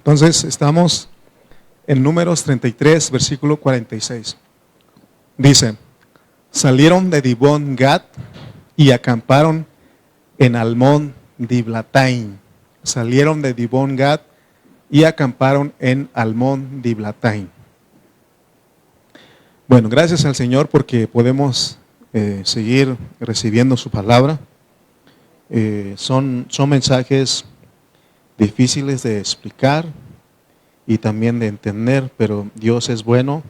Entonces estamos en Números 33, versículo 46. Dice, salieron de Dibón Gad y acamparon en Almón Diblatán. Salieron de Dibón Gad y acamparon en Almón Diblatán. Bueno, gracias al Señor porque podemos seguir recibiendo su palabra. Son mensajes difíciles de explicar y también de entender, pero Dios es bueno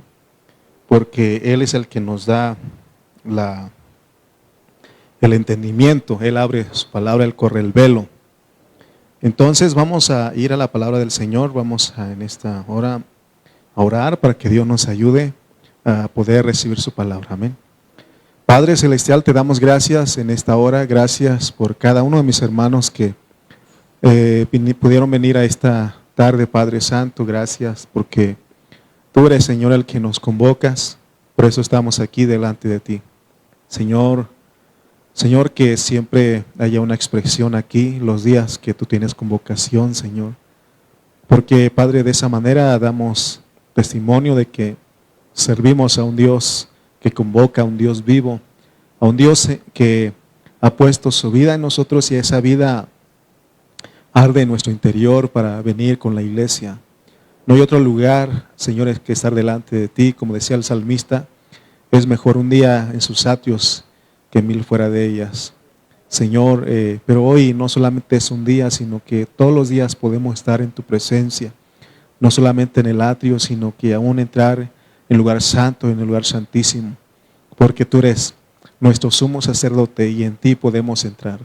porque Él es el que nos da el entendimiento. Él abre su palabra, Él corre el velo. Entonces vamos a ir a la palabra del Señor, vamos en esta hora a orar para que Dios nos ayude a poder recibir su palabra. Amén. Padre Celestial, te damos gracias en esta hora, gracias por cada uno de mis hermanos que pudieron venir a esta tarde, Padre Santo, gracias porque tú eres, Señor, el que nos convocas, por eso estamos aquí delante de ti. Señor, que siempre haya una expresión aquí, los días que tú tienes convocación, Señor, porque, Padre, de esa manera damos testimonio de que servimos a un Dios que convoca, a un Dios vivo, a un Dios que ha puesto su vida en nosotros y esa vida arde en nuestro interior para venir con la iglesia. No hay otro lugar, Señor, que estar delante de ti. Como decía el salmista, es mejor un día en sus atrios que 1000 fuera de ellas. Señor, pero hoy no solamente es un día, sino que todos los días podemos estar en tu presencia. No solamente en el atrio, sino que aún entrar en el lugar santo, en el lugar santísimo. Porque tú eres nuestro sumo sacerdote y en ti podemos entrar.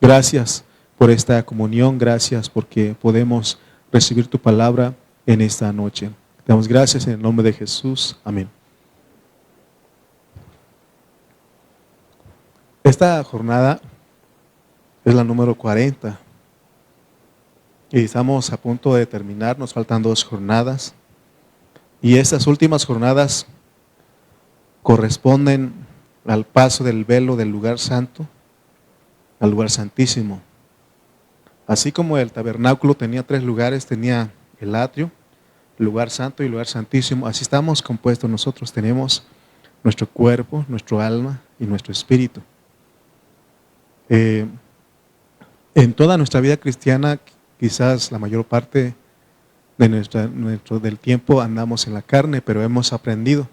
Gracias por esta comunión, gracias porque podemos recibir tu palabra en esta noche. Te damos gracias en el nombre de Jesús. Amén. Esta jornada es la número 40 y estamos a punto de terminar, nos faltan 2 jornadas y estas últimas jornadas corresponden al paso del velo del lugar santo al lugar santísimo. Así como el tabernáculo tenía 3 lugares, tenía el atrio, el lugar santo y el lugar santísimo, así estamos compuestos nosotros, tenemos nuestro cuerpo, nuestro alma y nuestro espíritu. En toda nuestra vida cristiana, quizás la mayor parte de del tiempo andamos en la carne, pero hemos aprendido.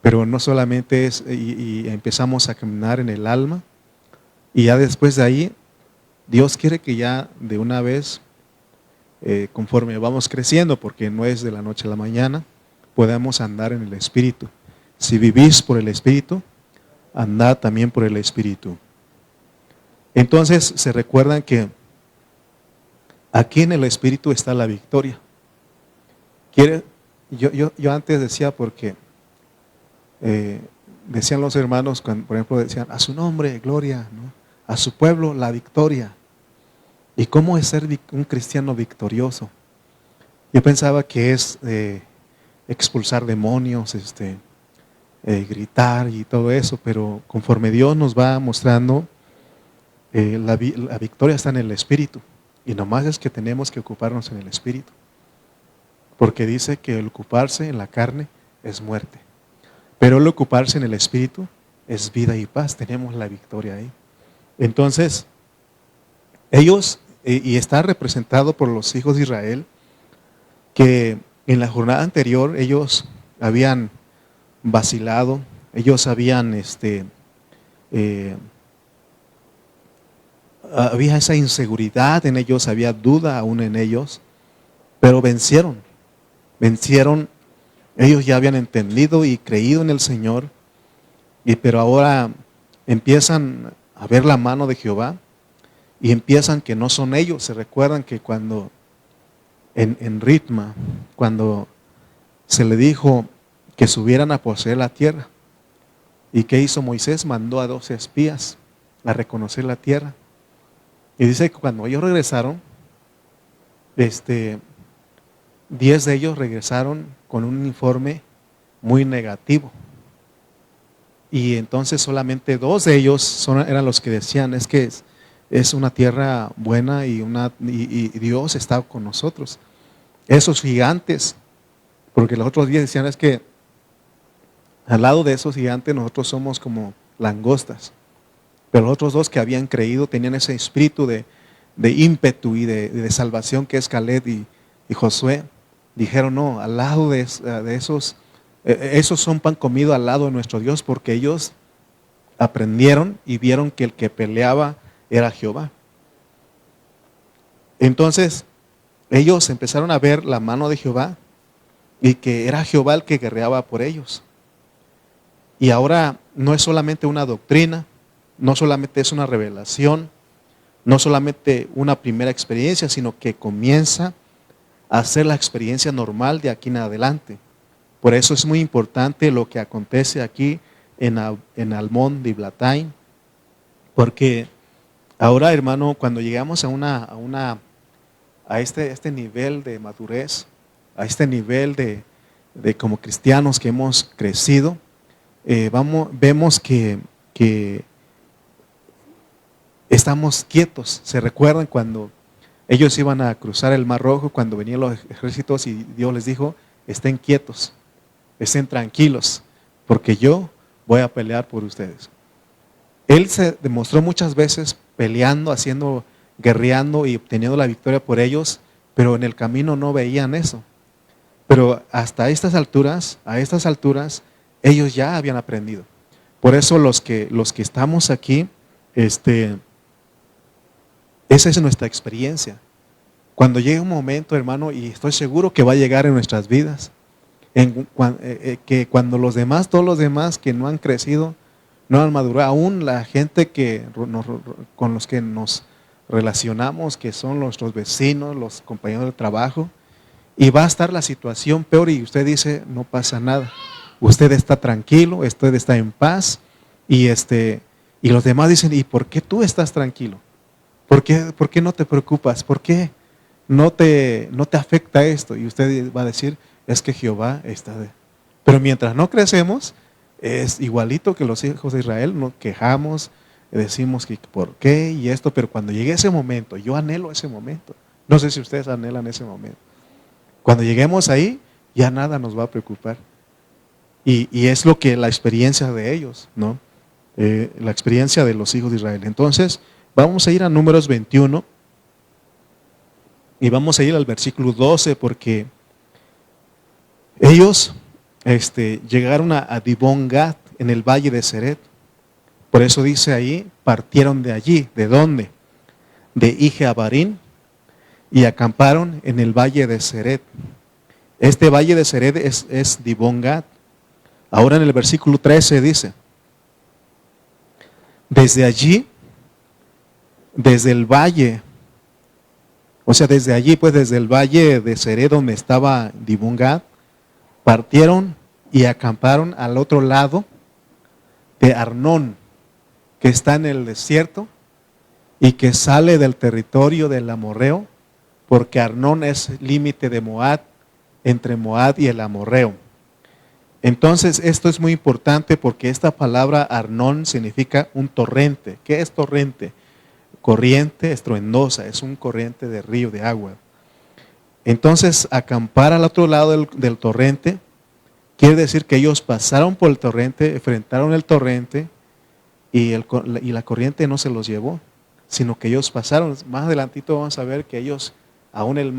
Pero no solamente es, y empezamos a caminar en el alma, y ya después de ahí, Dios quiere que ya de una vez, conforme vamos creciendo, porque no es de la noche a la mañana, podamos andar en el Espíritu. Si vivís por el Espíritu, andad también por el Espíritu. Entonces se recuerdan que aquí en el Espíritu está la victoria. Yo antes decía porque decían los hermanos, cuando, por ejemplo, decían a su nombre, gloria, ¿no? A su pueblo, la victoria. ¿Y cómo es ser un cristiano victorioso? Yo pensaba que es expulsar demonios, gritar y todo eso, pero conforme Dios nos va mostrando, la victoria está en el Espíritu. Y nomás es que tenemos que ocuparnos en el Espíritu. Porque dice que el ocuparse en la carne es muerte. Pero el ocuparse en el Espíritu es vida y paz. Tenemos la victoria ahí. Entonces, ellos, y está representado por los hijos de Israel, que en la jornada anterior ellos habían vacilado, ellos habían, había esa inseguridad en ellos, había duda aún en ellos, pero vencieron, ellos ya habían entendido y creído en el Señor, pero ahora empiezan a ver la mano de Jehová y empiezan que no son ellos. Se recuerdan que cuando en Ritma, cuando se le dijo que subieran a poseer la tierra, ¿y qué hizo Moisés? Mandó a 12 espías a reconocer la tierra. Y dice que cuando ellos regresaron, 10 de ellos regresaron con un informe muy negativo. Y entonces solamente 2 de ellos eran los que decían, es una tierra buena y Dios está con nosotros. esos gigantes, porque los otros 10 decían es que al lado de esos gigantes nosotros somos como langostas. Pero los otros dos que habían creído tenían ese espíritu de ímpetu y de salvación que es Caleb y Josué. Dijeron, no, al lado de esos, esos son pan comido al lado de nuestro Dios, porque ellos aprendieron y vieron que el que peleaba era Jehová. Entonces, ellos empezaron a ver la mano de Jehová y que era Jehová el que guerreaba por ellos. Y ahora no es solamente una doctrina, no solamente es una revelación, no solamente una primera experiencia, sino que comienza a ser la experiencia normal de aquí en adelante. Por eso es muy importante lo que acontece aquí en Almón de Iblatay, porque ahora, hermano, cuando llegamos a este nivel de madurez, a este nivel de como cristianos que hemos crecido, vemos que estamos quietos. ¿Se recuerdan cuando ellos iban a cruzar el Mar Rojo, cuando venían los ejércitos y Dios les dijo, estén quietos, estén tranquilos, porque yo voy a pelear por ustedes? Él se demostró muchas veces peleando, guerreando y obteniendo la victoria por ellos, pero en el camino no veían eso. Pero hasta a estas alturas, ellos ya habían aprendido. Por eso los que estamos aquí, esa es nuestra experiencia. Cuando llegue un momento, hermano, y estoy seguro que va a llegar en nuestras vidas, que cuando todos los demás que no han crecido, no han madurado, aún la gente con los que nos relacionamos, que son nuestros vecinos, los compañeros de trabajo, y va a estar la situación peor y usted dice, no pasa nada. Usted está tranquilo, usted está en paz, y los demás dicen, ¿y por qué tú estás tranquilo? ¿Por qué no te preocupas? ¿Por qué no te afecta esto? Y usted va a decir, es que Jehová está de... Pero mientras no crecemos, es igualito que los hijos de Israel, nos quejamos, decimos que por qué y esto, pero cuando llegue ese momento, yo anhelo ese momento. No sé si ustedes anhelan ese momento. Cuando lleguemos ahí, ya nada nos va a preocupar. Y es lo que la experiencia de ellos, ¿no? La experiencia de los hijos de Israel. Entonces, vamos a ir a Números 21 y vamos a ir al versículo 12 porque ellos llegaron a Dibón Gad en el valle de Seret. Por eso dice ahí, partieron de allí. ¿De dónde? De Ije-Abarín y acamparon en el valle de Seret. Este valle de Seret es Dibón Gad. Ahora en el versículo 13 dice, desde allí, desde el valle, o sea, desde allí, pues desde el valle de Seret donde estaba Dibón Gad, partieron y acamparon al otro lado de Arnón, que está en el desierto y que sale del territorio del amorreo, porque Arnón es límite de Moab, entre Moab y el amorreo. Entonces, esto es muy importante porque esta palabra Arnón significa un torrente. ¿Qué es torrente? Corriente estruendosa, es un corriente de río, de agua. Entonces, acampar al otro lado del torrente quiere decir que ellos pasaron por el torrente, enfrentaron el torrente y la corriente no se los llevó, sino que ellos pasaron. Más adelantito vamos a ver que ellos, aún el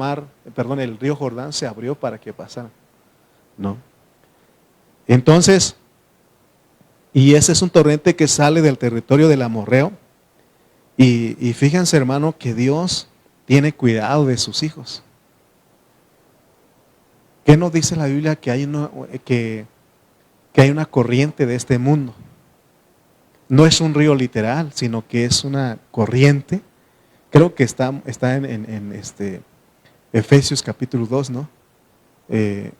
río Jordán se abrió para que pasaran, ¿no? Entonces, y ese es un torrente que sale del territorio del amorreo. Y fíjense, hermano, que Dios tiene cuidado de sus hijos. ¿Qué nos dice la Biblia? Que hay una corriente de este mundo. No es un río literal, sino que es una corriente. Creo que está en Efesios capítulo 2, ¿no?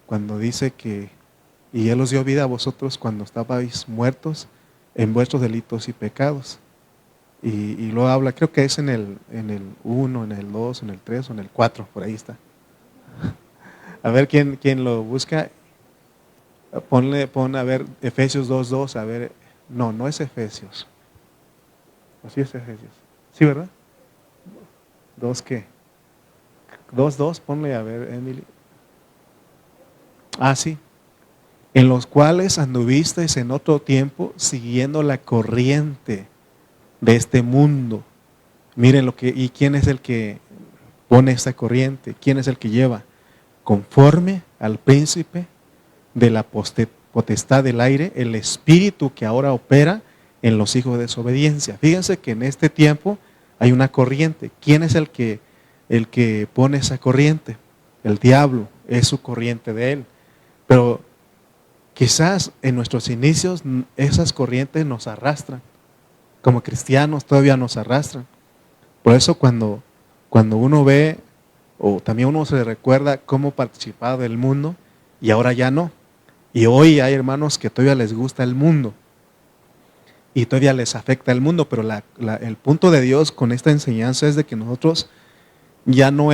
Cuando dice que y Él os dio vida a vosotros cuando estabais muertos en vuestros delitos y pecados. Y luego habla, creo que es en el 1, en el 2, en el 3 o en el 4, por ahí está. A ver quién lo busca. Pon a ver Efesios 2:2, a ver. No es Efesios. ¿O sí es Efesios? Sí, ¿verdad? ¿2 qué? 2:2, ponle a ver, Emily. Ah, sí. En los cuales anduvisteis en otro tiempo siguiendo la corriente de este mundo. Miren ¿y quién es el que pone esta corriente? ¿Quién es el que lleva? Conforme al príncipe de la potestad del aire, el espíritu que ahora opera en los hijos de desobediencia. Fíjense que en este tiempo hay una corriente. ¿Quién es el que pone esa corriente? El diablo, es su corriente de él. Pero quizás en nuestros inicios esas corrientes nos arrastran. Como cristianos todavía nos arrastran. Por eso cuando uno ve, o también uno se recuerda cómo participaba del mundo, y ahora ya no. Y hoy hay hermanos que todavía les gusta el mundo, y todavía les afecta el mundo, pero el punto de Dios con esta enseñanza es de que nosotros ya no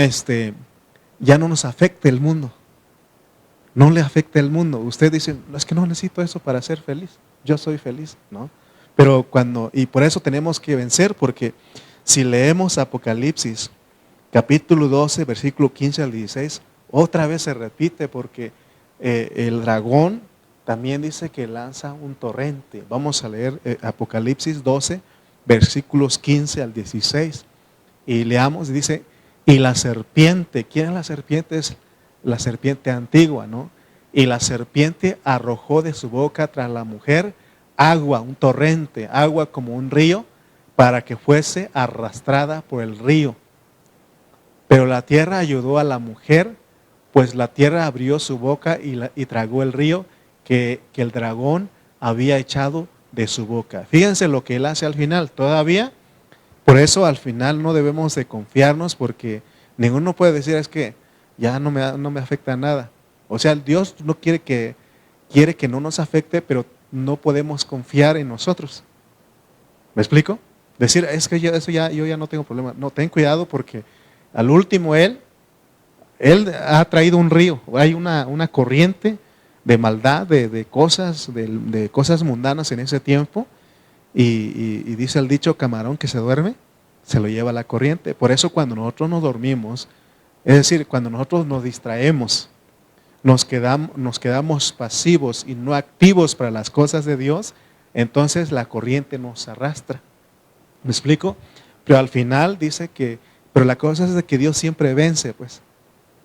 nos afecte el mundo. No le afecta el mundo. Usted dice, es que no necesito eso para ser feliz. Yo soy feliz, ¿no? Pero y por eso tenemos que vencer, porque si leemos Apocalipsis, capítulo 12, versículo 15 al 16, otra vez se repite, porque el dragón también dice que lanza un torrente. Vamos a leer Apocalipsis 12, versículos 15 al 16. Y leamos, dice, y la serpiente, ¿quién es la serpiente? Es la serpiente antigua, ¿no? Y la serpiente arrojó de su boca tras la mujer agua, un torrente, agua como un río, para que fuese arrastrada por el río. Pero la tierra ayudó a la mujer, pues la tierra abrió su boca y tragó el río que el dragón había echado de su boca. Fíjense lo que él hace al final, todavía. Por eso al final no debemos de confiarnos, porque ninguno puede decir es que ya no me afecta nada. O sea, Dios no quiere que no nos afecte, pero no podemos confiar en nosotros. ¿Me explico? Decir, es que yo ya no tengo problema. No, ten cuidado, porque al último Él ha traído un río. Hay una corriente de maldad, de cosas mundanas en ese tiempo. Y dice el dicho, camarón que se duerme, se lo lleva la corriente. Por eso cuando nosotros nos dormimos, es decir, cuando nosotros nos distraemos, nos quedamos pasivos y no activos para las cosas de Dios, entonces la corriente nos arrastra. ¿Me explico? Pero al final dice pero la cosa es de que Dios siempre vence, pues.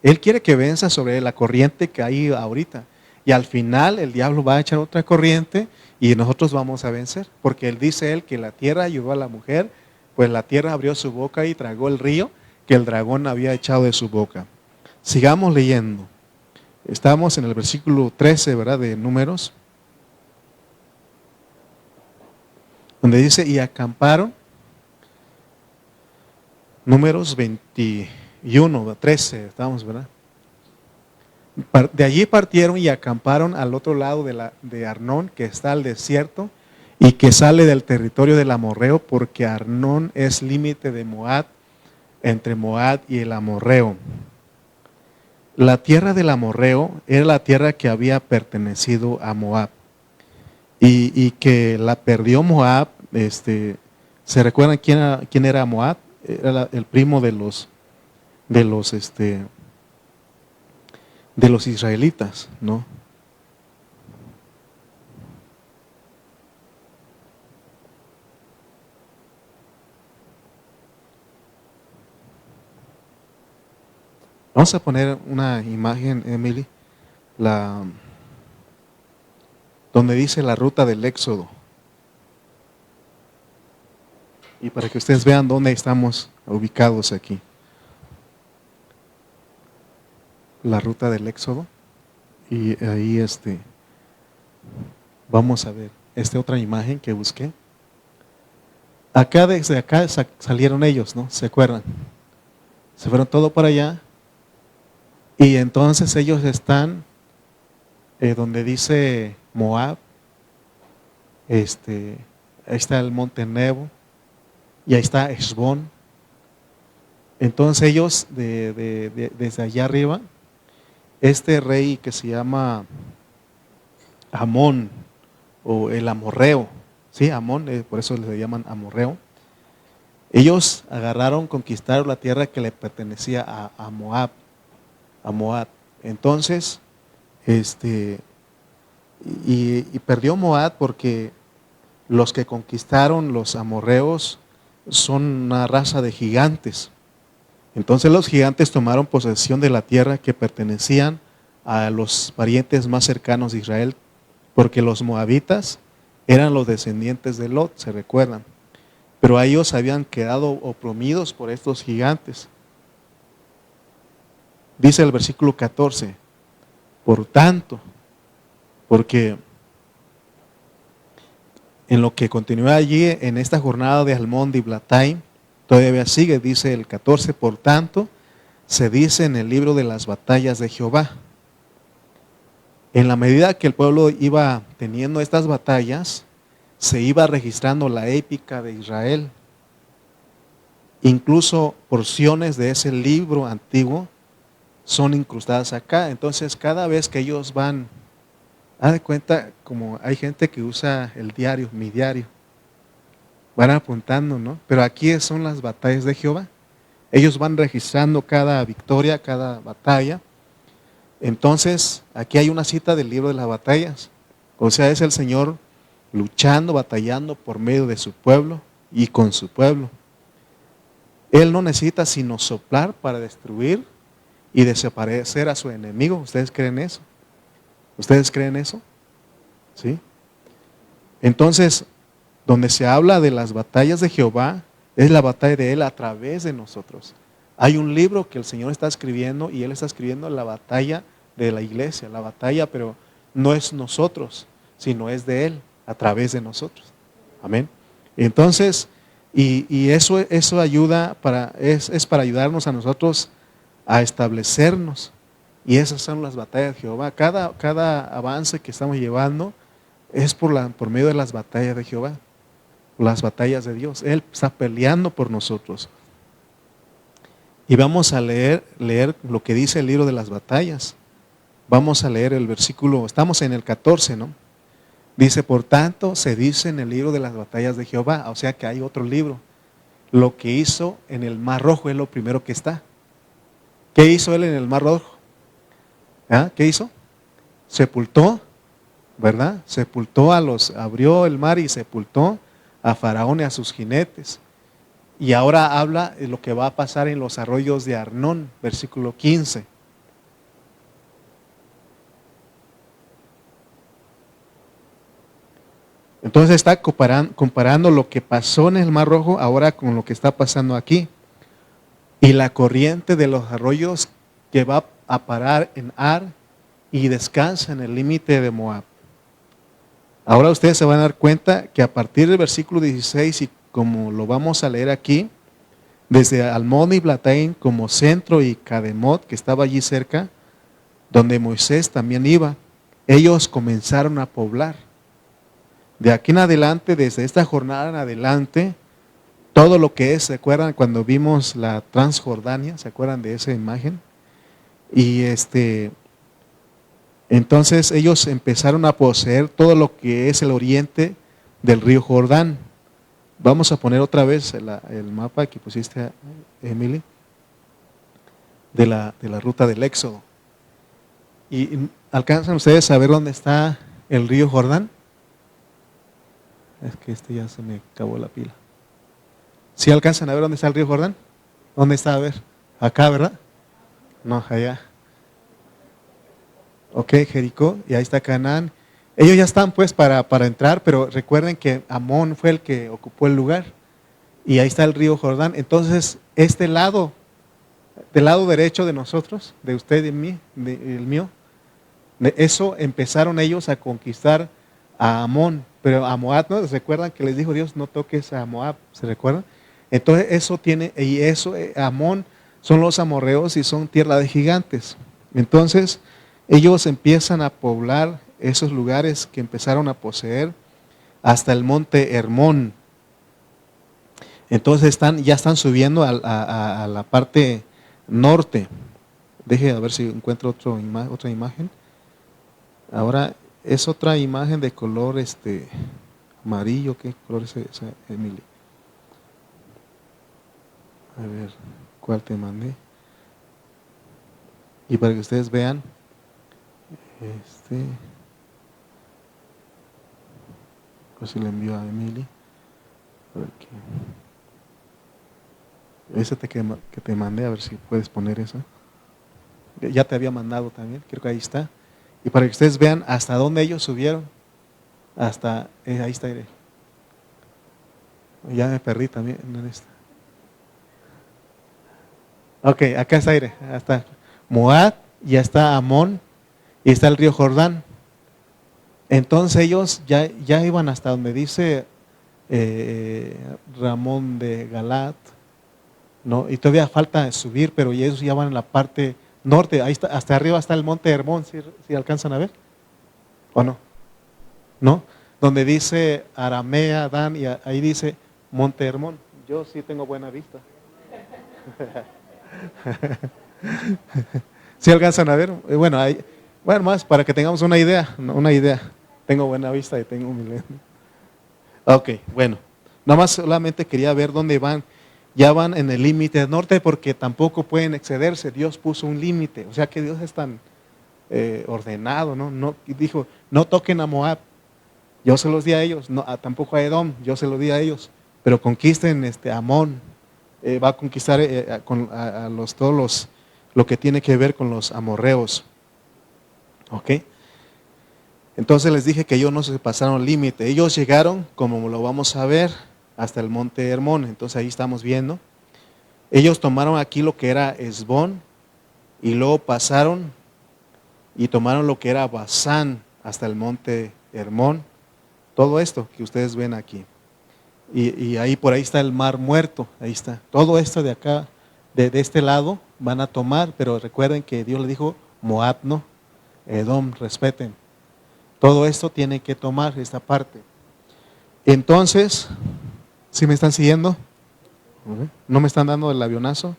Él quiere que venza sobre la corriente que hay ahorita. Y al final el diablo va a echar otra corriente y nosotros vamos a vencer. Porque dice él que la tierra ayudó a la mujer, pues la tierra abrió su boca y tragó el río que el dragón había echado de su boca. Sigamos leyendo. Estamos en el versículo 13, ¿verdad? De Números. Donde dice, y acamparon. Números 21, 13, estamos, ¿verdad? De allí partieron y acamparon al otro lado de Arnón, que está al desierto, y que sale del territorio del amorreo, porque Arnón es límite de Moab, entre Moab y el amorreo. La tierra del amorreo era la tierra que había pertenecido a Moab, y que la perdió Moab. ¿Se recuerdan quién era Moab? Era el primo de los israelitas, ¿no? Vamos a poner una imagen, Emily, donde dice la ruta del Éxodo. Y para que ustedes vean dónde estamos ubicados aquí. La ruta del Éxodo. Y ahí vamos a ver esta otra imagen que busqué. Desde acá salieron ellos, ¿no? ¿Se acuerdan? Se fueron todo para allá. Y entonces ellos están donde dice Moab. Ahí está el monte Nebo. Y ahí está Hezbón. Entonces ellos desde allá arriba, este rey que se llama Amón, o el amorreo, ¿sí? Amón, por eso le llaman amorreo. Ellos conquistaron la tierra que le pertenecía a Moab. Entonces, Este, y perdió Moab porque los que conquistaron los amorreos son una raza de gigantes. Entonces los gigantes tomaron posesión de la tierra que pertenecían a los parientes más cercanos de Israel, porque los moabitas eran los descendientes de Lot, se recuerdan. Pero a ellos habían quedado oprimidos por estos gigantes. Dice el versículo 14, por tanto, porque en lo que continúa allí en esta jornada de Almón Diblatayim, todavía sigue, dice el 14, por tanto, se dice en el libro de las batallas de Jehová. En la medida que el pueblo iba teniendo estas batallas, se iba registrando la épica de Israel. Incluso porciones de ese libro antiguo son incrustadas acá. Entonces, cada vez que ellos van, haz de cuenta, como hay gente que usa el diario, mi diario, van apuntando, ¿no? Pero aquí son las batallas de Jehová. Ellos van registrando cada victoria, cada batalla. Entonces, aquí hay una cita del libro de las batallas. O sea, es el Señor luchando, batallando por medio de su pueblo y con su pueblo. Él no necesita sino soplar para destruir y desaparecer a su enemigo. ¿Ustedes creen eso? ¿Ustedes creen eso? ¿Sí? Entonces, donde se habla de las batallas de Jehová, es la batalla de Él a través de nosotros. Hay un libro que el Señor está escribiendo y Él está escribiendo la batalla de la iglesia, la batalla, pero no es nosotros, sino es de Él a través de nosotros. Amén. Entonces, y eso ayuda es para ayudarnos a nosotros a establecernos. Y esas son las batallas de Jehová. Cada avance que estamos llevando es por medio de las batallas de Jehová, las batallas de Dios. Él está peleando por nosotros. Y vamos a leer lo que dice el libro de las batallas. Vamos a leer el versículo, estamos en el 14, ¿no? Dice, por tanto, se dice en el libro de las batallas de Jehová, o sea que hay otro libro. Lo que hizo en el Mar Rojo es lo primero que está. ¿Qué hizo Él en el Mar Rojo? ¿Ah? ¿Qué hizo? Sepultó, ¿verdad? Abrió el mar y sepultó a Faraón y a sus jinetes. Y ahora habla de lo que va a pasar en los arroyos de Arnón, versículo 15. Entonces está comparando lo que pasó en el Mar Rojo ahora con lo que está pasando aquí. Y la corriente de los arroyos que va a parar en Ar y descansa en el límite de Moab. Ahora ustedes se van a dar cuenta que a partir del versículo 16, y como lo vamos a leer aquí, desde Almón y Blataim como centro y Cademot, que estaba allí cerca, donde Moisés también iba, ellos comenzaron a poblar. De aquí en adelante, desde esta jornada en adelante, todo lo que es, ¿se acuerdan cuando vimos la Transjordania? ¿Se acuerdan de esa imagen? Y entonces ellos empezaron a poseer todo lo que es el oriente del río Jordán. Vamos a poner otra vez el mapa que pusiste, Emily, de la ruta del Éxodo. ¿Y alcanzan ustedes a ver dónde está el río Jordán? Es que ya se me acabó la pila. ¿Sí alcanzan a ver dónde está el río Jordán? ¿Dónde está? A ver, acá, ¿verdad? No, allá. Ok, Jericó, y ahí está Canaán. Ellos ya están pues para entrar, pero recuerden que Amón fue el que ocupó el lugar. Y ahí está el río Jordán. Entonces, este lado, del lado derecho de nosotros, de usted y mí, el mío, de eso empezaron ellos a conquistar a Amón, pero a Moab, ¿no? ¿Se recuerdan que les dijo Dios, no toques a Moab? ¿Se recuerdan? Entonces eso tiene, y eso, Amón son los amorreos y son tierra de gigantes. Entonces ellos empiezan a poblar esos lugares que empezaron a poseer hasta el monte Hermón. Entonces ya están subiendo a la parte norte. Deje a ver si encuentro otra imagen. Ahora es otra imagen de color amarillo. ¿Qué color es esa, Emily? A ver, ¿cuál te mandé? Y para que ustedes vean, Pues si le envío a Emily. Ese que te mandé, a ver si puedes poner eso. Ya te había mandado también, creo que ahí está. Y para que ustedes vean hasta dónde ellos subieron. Hasta, ahí está. Ya me perdí también en esta. Ok, acá está Aire, hasta Moab, ya está Amón y está el río Jordán. Entonces ellos ya iban hasta donde dice Ramón de Galat, ¿no? Y todavía falta subir, pero ellos ya van en la parte norte. Ahí está, hasta arriba está el monte Hermón, si alcanzan a ver, ¿o no? ¿No? Donde dice Aramea, Dan, y ahí dice Monte Hermón. Yo sí tengo buena vista. ¿Sí alcanzan a ver? Bueno, más para que tengamos una idea, una idea. Tengo buena vista y tengo mi lente. Ok, bueno. Nada más solamente quería ver dónde van. Ya van en el límite norte porque tampoco pueden excederse. Dios puso un límite. O sea que Dios es tan ordenado, ¿no? Dijo, no toquen a Moab. Yo se los di a ellos. No, tampoco a Edom. Yo se los di a ellos. Pero conquisten Amón. Va a conquistar todos lo que tiene que ver con los amorreos. ¿Ok? Entonces les dije que ellos no se pasaron el límite. Ellos llegaron, como lo vamos a ver, hasta el monte Hermón. Entonces ahí estamos viendo. Ellos tomaron aquí lo que era Hesbón y luego pasaron y tomaron lo que era Basán hasta el monte Hermón. Todo esto que ustedes ven aquí. Y ahí por ahí está el mar muerto, ahí está. Todo esto de acá, de este lado, van a tomar, pero recuerden que Dios le dijo, Moab no, Edom, respeten. Todo esto tiene que tomar esta parte. Entonces, ¿sí me están siguiendo? ¿No me están dando el avionazo?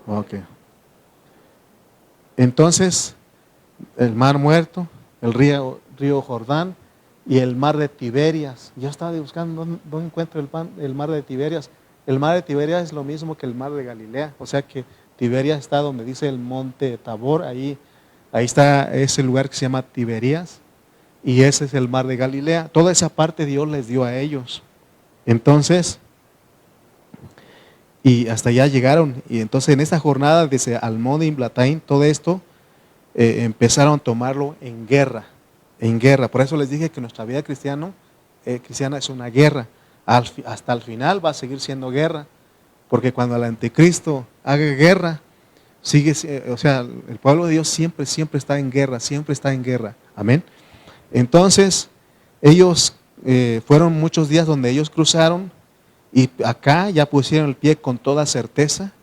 Ok. Entonces, el mar muerto, el río Jordán, y el mar de Tiberias. Yo estaba buscando dónde encuentro el mar de Tiberias. El mar de Tiberias es lo mismo que el mar de Galilea. O sea que Tiberias está donde dice el monte Tabor. Ahí está ese lugar que se llama Tiberias. Y ese es el mar de Galilea. Toda esa parte Dios les dio a ellos. Entonces, y hasta allá llegaron. Y entonces en esta jornada desde Almón y Blataim, todo esto, empezaron a tomarlo en guerra. En guerra, por eso les dije que nuestra vida cristiana es una guerra. Hasta el final va a seguir siendo guerra, porque cuando el anticristo haga guerra, el pueblo de Dios siempre está en guerra, siempre está en guerra. Amén. Entonces, ellos fueron muchos días donde ellos cruzaron y acá ya pusieron el pie con toda certeza,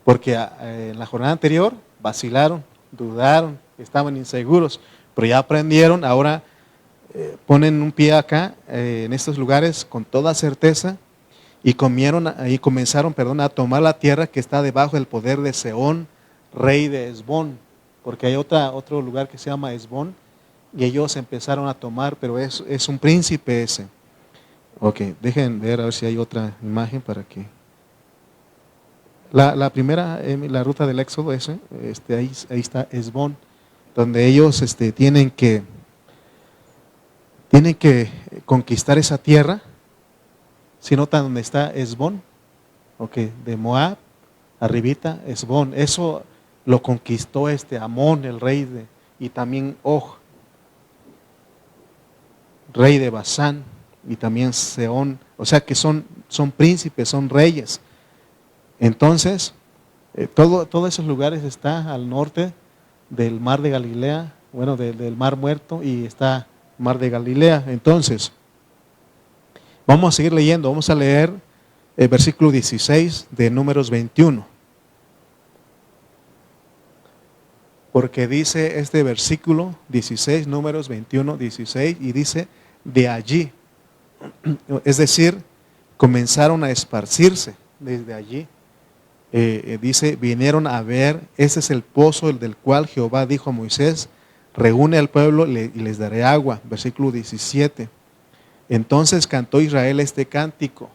porque en la jornada anterior vacilaron, dudaron, estaban inseguros. Pero ya aprendieron, ahora ponen un pie acá, en estos lugares, con toda certeza, y comenzaron a tomar la tierra que está debajo del poder de Sehón, rey de Hesbón, porque hay otro lugar que se llama Hesbón, y ellos empezaron a tomar, pero es un príncipe ese. Ok, dejen ver a ver si hay otra imagen para que... La primera, la ruta del Éxodo, ahí está Hesbón, donde ellos tienen que conquistar esa tierra. Si notan donde está Hesbón, de Moab, arribita, Hesbón, eso lo conquistó Amón, el rey y también Og, rey de Basán, y también Sehón, o sea que son príncipes, son reyes. Entonces, todos esos lugares están al norte del mar de Galilea, del mar muerto, y está mar de Galilea. Entonces, vamos a seguir leyendo, vamos a leer el versículo 16 de Números 21. Porque dice este versículo 16, Números 21, 16, y dice, de allí, es decir, comenzaron a esparcirse desde allí. Dice, vinieron a ver, ese es el pozo del cual Jehová dijo a Moisés, reúne al pueblo y les daré agua. Versículo 17. Entonces cantó Israel este cántico,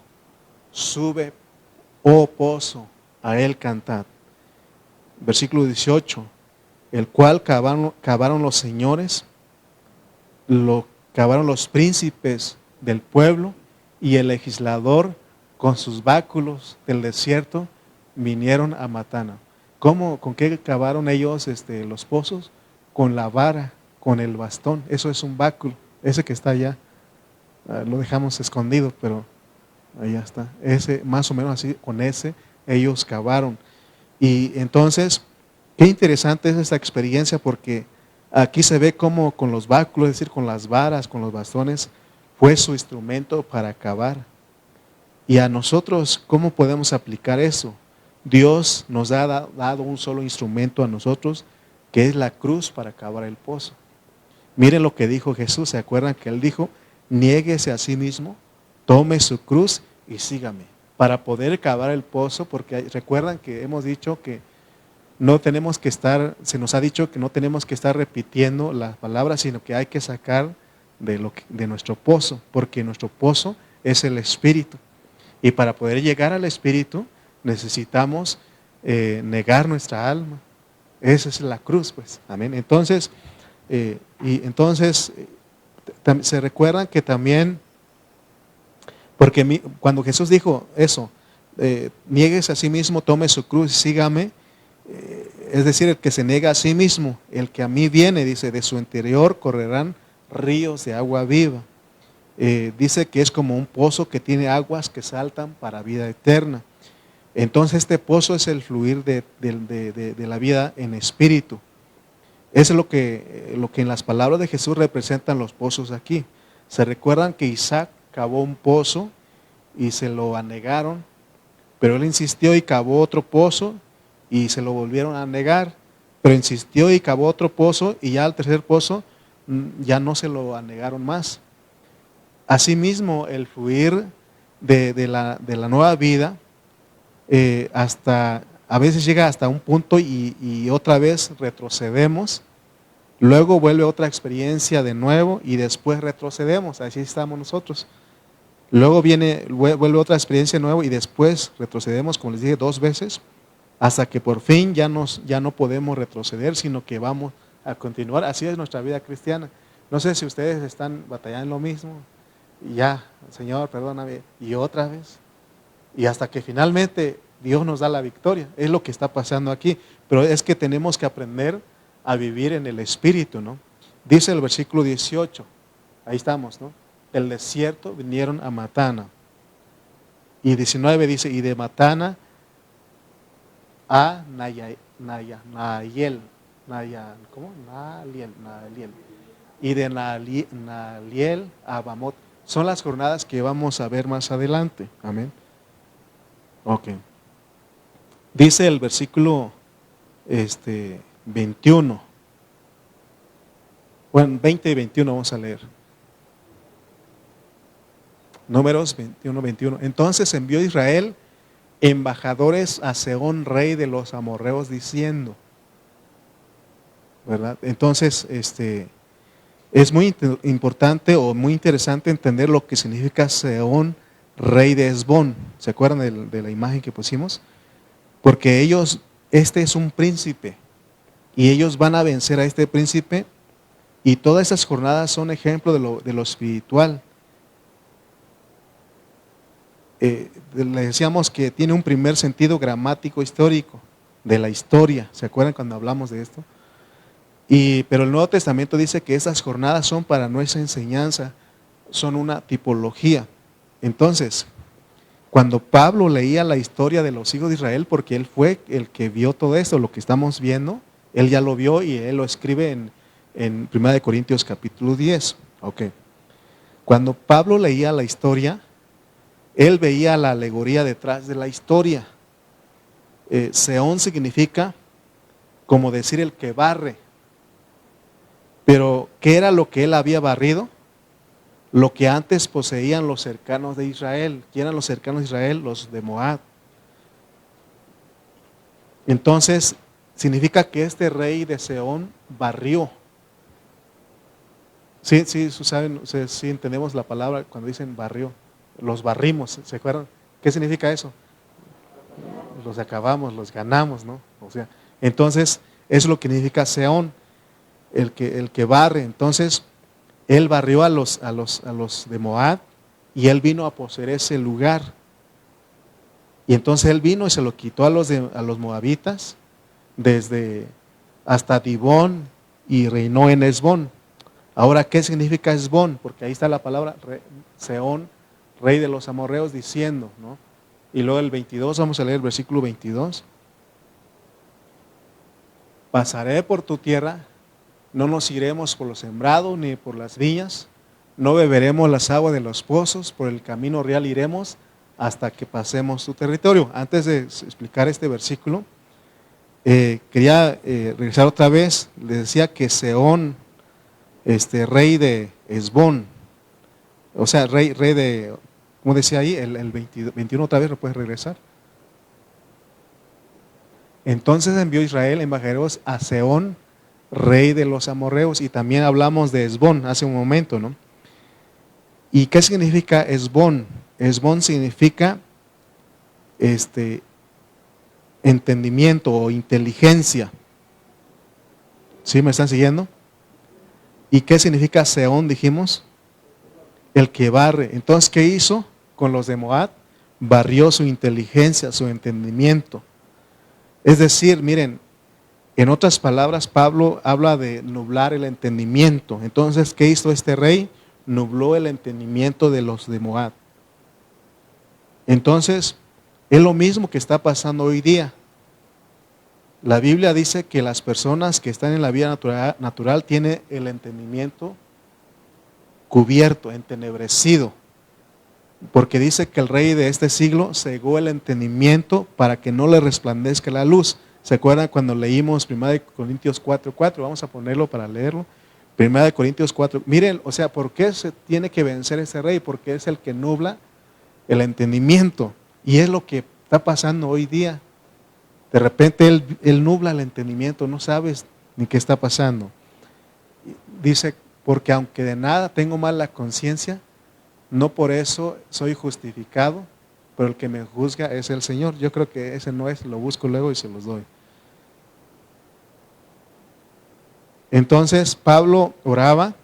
sube, oh pozo, a él cantad. Versículo 18. el cual cavaron los señores, lo cavaron los príncipes del pueblo, y el legislador con sus báculos del desierto vinieron a Matana. ¿Con qué cavaron ellos los pozos? Con la vara, con el bastón. Eso es un báculo, ese que está allá. Lo dejamos escondido, pero allá está. Ese, más o menos así, con ese ellos cavaron. Y entonces, qué interesante es esta experiencia, porque aquí se ve cómo con los báculos, es decir, con las varas, con los bastones, fue su instrumento para cavar. Y a nosotros, ¿cómo podemos aplicar eso? Dios nos ha dado un solo instrumento a nosotros, que es la cruz para cavar el pozo. Miren lo que dijo Jesús. ¿Se acuerdan que Él dijo: niéguese a sí mismo, tome su cruz y sígame? Para poder cavar el pozo, porque recuerdan que hemos dicho que no tenemos que estar, se nos ha dicho que no tenemos que estar repitiendo las palabras, sino que hay que sacar de nuestro pozo, porque nuestro pozo es el Espíritu. Y para poder llegar al Espíritu necesitamos negar nuestra alma. Esa es la cruz, pues. Amén. Entonces, se recuerdan que también, porque cuando Jesús dijo eso, niéguese a sí mismo, tome su cruz y sígame, es decir, el que se niega a sí mismo, el que a mí viene, dice, de su interior correrán ríos de agua viva. Dice que es como un pozo que tiene aguas que saltan para vida eterna. Entonces este pozo es el fluir de la vida en espíritu. Eso es lo que en las palabras de Jesús representan los pozos aquí. Se recuerdan que Isaac cavó un pozo y se lo anegaron, pero él insistió y cavó otro pozo y se lo volvieron a negar, pero insistió y cavó otro pozo, y ya al tercer pozo ya no se lo anegaron más. Asimismo, el fluir de la nueva vida a veces llega hasta un punto y otra vez retrocedemos, luego vuelve otra experiencia de nuevo y después retrocedemos. Así estamos nosotros. Luego vuelve otra experiencia de nuevo y después retrocedemos, como les dije, 2 veces, hasta que por fin ya no podemos retroceder, sino que vamos a continuar. Así es nuestra vida cristiana. No sé si ustedes están batallando en lo mismo. Y ya, Señor, perdóname, y otra vez. Y hasta que finalmente Dios nos da la victoria. Es lo que está pasando aquí. Pero es que tenemos que aprender a vivir en el Espíritu, ¿no? Dice el versículo 18, ahí estamos, ¿no? El desierto vinieron a Matana. Y 19 dice, y de Matana a Nayel. Y de Naliel a Bamot. Son las jornadas que vamos a ver más adelante. Amén. Ok. Dice el versículo 21. Bueno, 20 y 21 vamos a leer. Números 21, 21. Entonces envió Israel embajadores a Sehón, rey de los amorreos, diciendo, ¿verdad? Entonces, es muy importante o muy interesante entender lo que significa Sehón, rey de Hesbón. ¿Se acuerdan de la imagen que pusimos? Porque este es un príncipe, y ellos van a vencer a este príncipe, y todas esas jornadas son ejemplo de lo espiritual. Le decíamos que tiene un primer sentido gramático histórico, de la historia. ¿Se acuerdan cuando hablamos de esto? Pero el Nuevo Testamento dice que esas jornadas son para nuestra enseñanza, son una tipología. Entonces, cuando Pablo leía la historia de los hijos de Israel, porque él fue el que vio todo esto, lo que estamos viendo, él ya lo vio y él lo escribe en 1 Corintios capítulo 10. Okay. Cuando Pablo leía la historia, él veía la alegoría detrás de la historia. Sehón significa como decir el que barre. Pero, ¿qué era lo que él había barrido? Lo que antes poseían los cercanos de Israel. ¿Quién eran los cercanos de Israel? Los de Moab. Entonces, significa que este rey de Sehón barrió. Sí, saben, sí entendemos la palabra cuando dicen barrió. Los barrimos, ¿se acuerdan? ¿Qué significa eso? Los acabamos, los ganamos, ¿no? O sea, entonces, Es lo que significa Seón, el que barre. Entonces, él barrió a los de Moab y él vino a poseer ese lugar. Y entonces él vino y se lo quitó a los moabitas desde hasta Dibón y reinó en Esbón. Ahora, ¿qué significa Esbón? Porque ahí está la palabra Seón, rey de los amorreos, diciendo, ¿no? Y luego el 22, vamos a leer el versículo 22. Pasaré por tu tierra, no nos iremos por los sembrados ni por las viñas, no beberemos las aguas de los pozos, por el camino real iremos hasta que pasemos tu territorio. Antes de explicar este versículo, quería regresar otra vez. Les decía que Seón, rey de Esbón, o sea, rey de, ¿cómo decía ahí? El 21 otra vez, ¿lo puedes regresar? Entonces envió Israel embajadores a Seón, rey de los amorreos, y también hablamos de Esbón hace un momento, ¿no? ¿Y qué significa Esbón? Esbón significa entendimiento o inteligencia. ¿Sí me están siguiendo? ¿Y qué significa Seón? Dijimos, el que barre. Entonces, ¿qué hizo con los de Moab? Barrió su inteligencia, su entendimiento. Es decir, miren, en otras palabras, Pablo habla de nublar el entendimiento. Entonces, ¿qué hizo este rey? Nubló el entendimiento de los de Moab. Entonces, es lo mismo que está pasando hoy día. La Biblia dice que las personas que están en la vida natural tienen el entendimiento cubierto, entenebrecido. Porque dice que el rey de este siglo cegó el entendimiento para que no le resplandezca la luz. ¿Se acuerdan cuando leímos 1 Corintios 4:4? Vamos a ponerlo para leerlo. 1 Corintios 4. Miren, o sea, ¿por qué se tiene que vencer ese rey? Porque es el que nubla el entendimiento. Y es lo que está pasando hoy día. De repente él nubla el entendimiento, no sabes ni qué está pasando. Dice, porque aunque de nada tengo mala conciencia, no por eso soy justificado, pero el que me juzga es el Señor. Yo creo que ese no es, lo busco luego y se los doy. Entonces Pablo oraba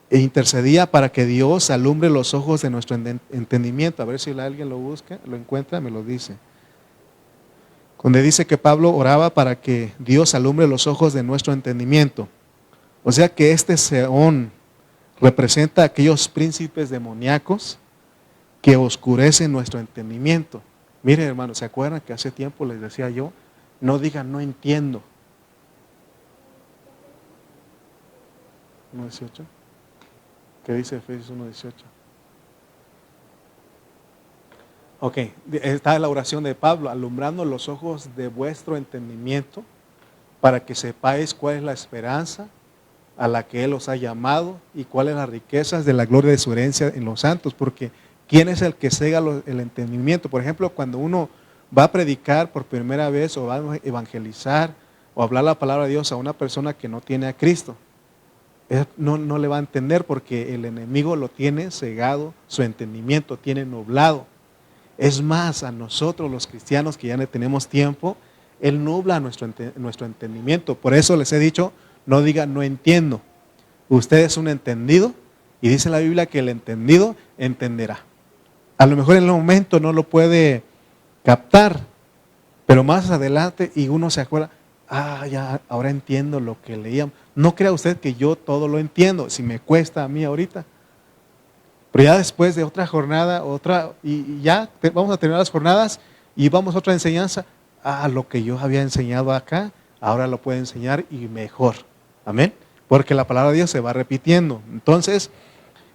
e intercedía para que Dios alumbre los ojos de nuestro entendimiento. A ver si alguien lo busca, lo encuentra, me lo dice. Donde dice que Pablo oraba para que Dios alumbre los ojos de nuestro entendimiento. O sea que este Seón representa a aquellos príncipes demoníacos que oscurecen nuestro entendimiento. Miren, hermanos, ¿se acuerdan que hace tiempo les decía yo? No digan no entiendo. 1:18. ¿Qué dice Efesios 1:18? Ok, está la oración de Pablo, alumbrando los ojos de vuestro entendimiento para que sepáis cuál es la esperanza a la que Él os ha llamado y cuáles las riquezas de la gloria de su herencia en los santos, porque ¿quién es el que cega el entendimiento? Por ejemplo, cuando uno va a predicar por primera vez o va a evangelizar o hablar la palabra de Dios a una persona que no tiene a Cristo, no le va a entender porque el enemigo lo tiene cegado, su entendimiento tiene nublado. Es más, a nosotros los cristianos que ya no tenemos tiempo, Él nubla nuestro entendimiento. Por eso les he dicho, no digan no entiendo. Usted es un entendido y dice la Biblia que el entendido entenderá. A lo mejor en el momento no lo puede captar, pero más adelante y uno se acuerda, ya, ahora entiendo lo que leíamos. No crea usted que yo todo lo entiendo, si me cuesta a mí ahorita. Pero ya después de otra jornada, y ya vamos a terminar las jornadas y vamos a otra enseñanza. Lo que yo había enseñado acá, ahora lo puedo enseñar y mejor. Amén. Porque la palabra de Dios se va repitiendo. Entonces,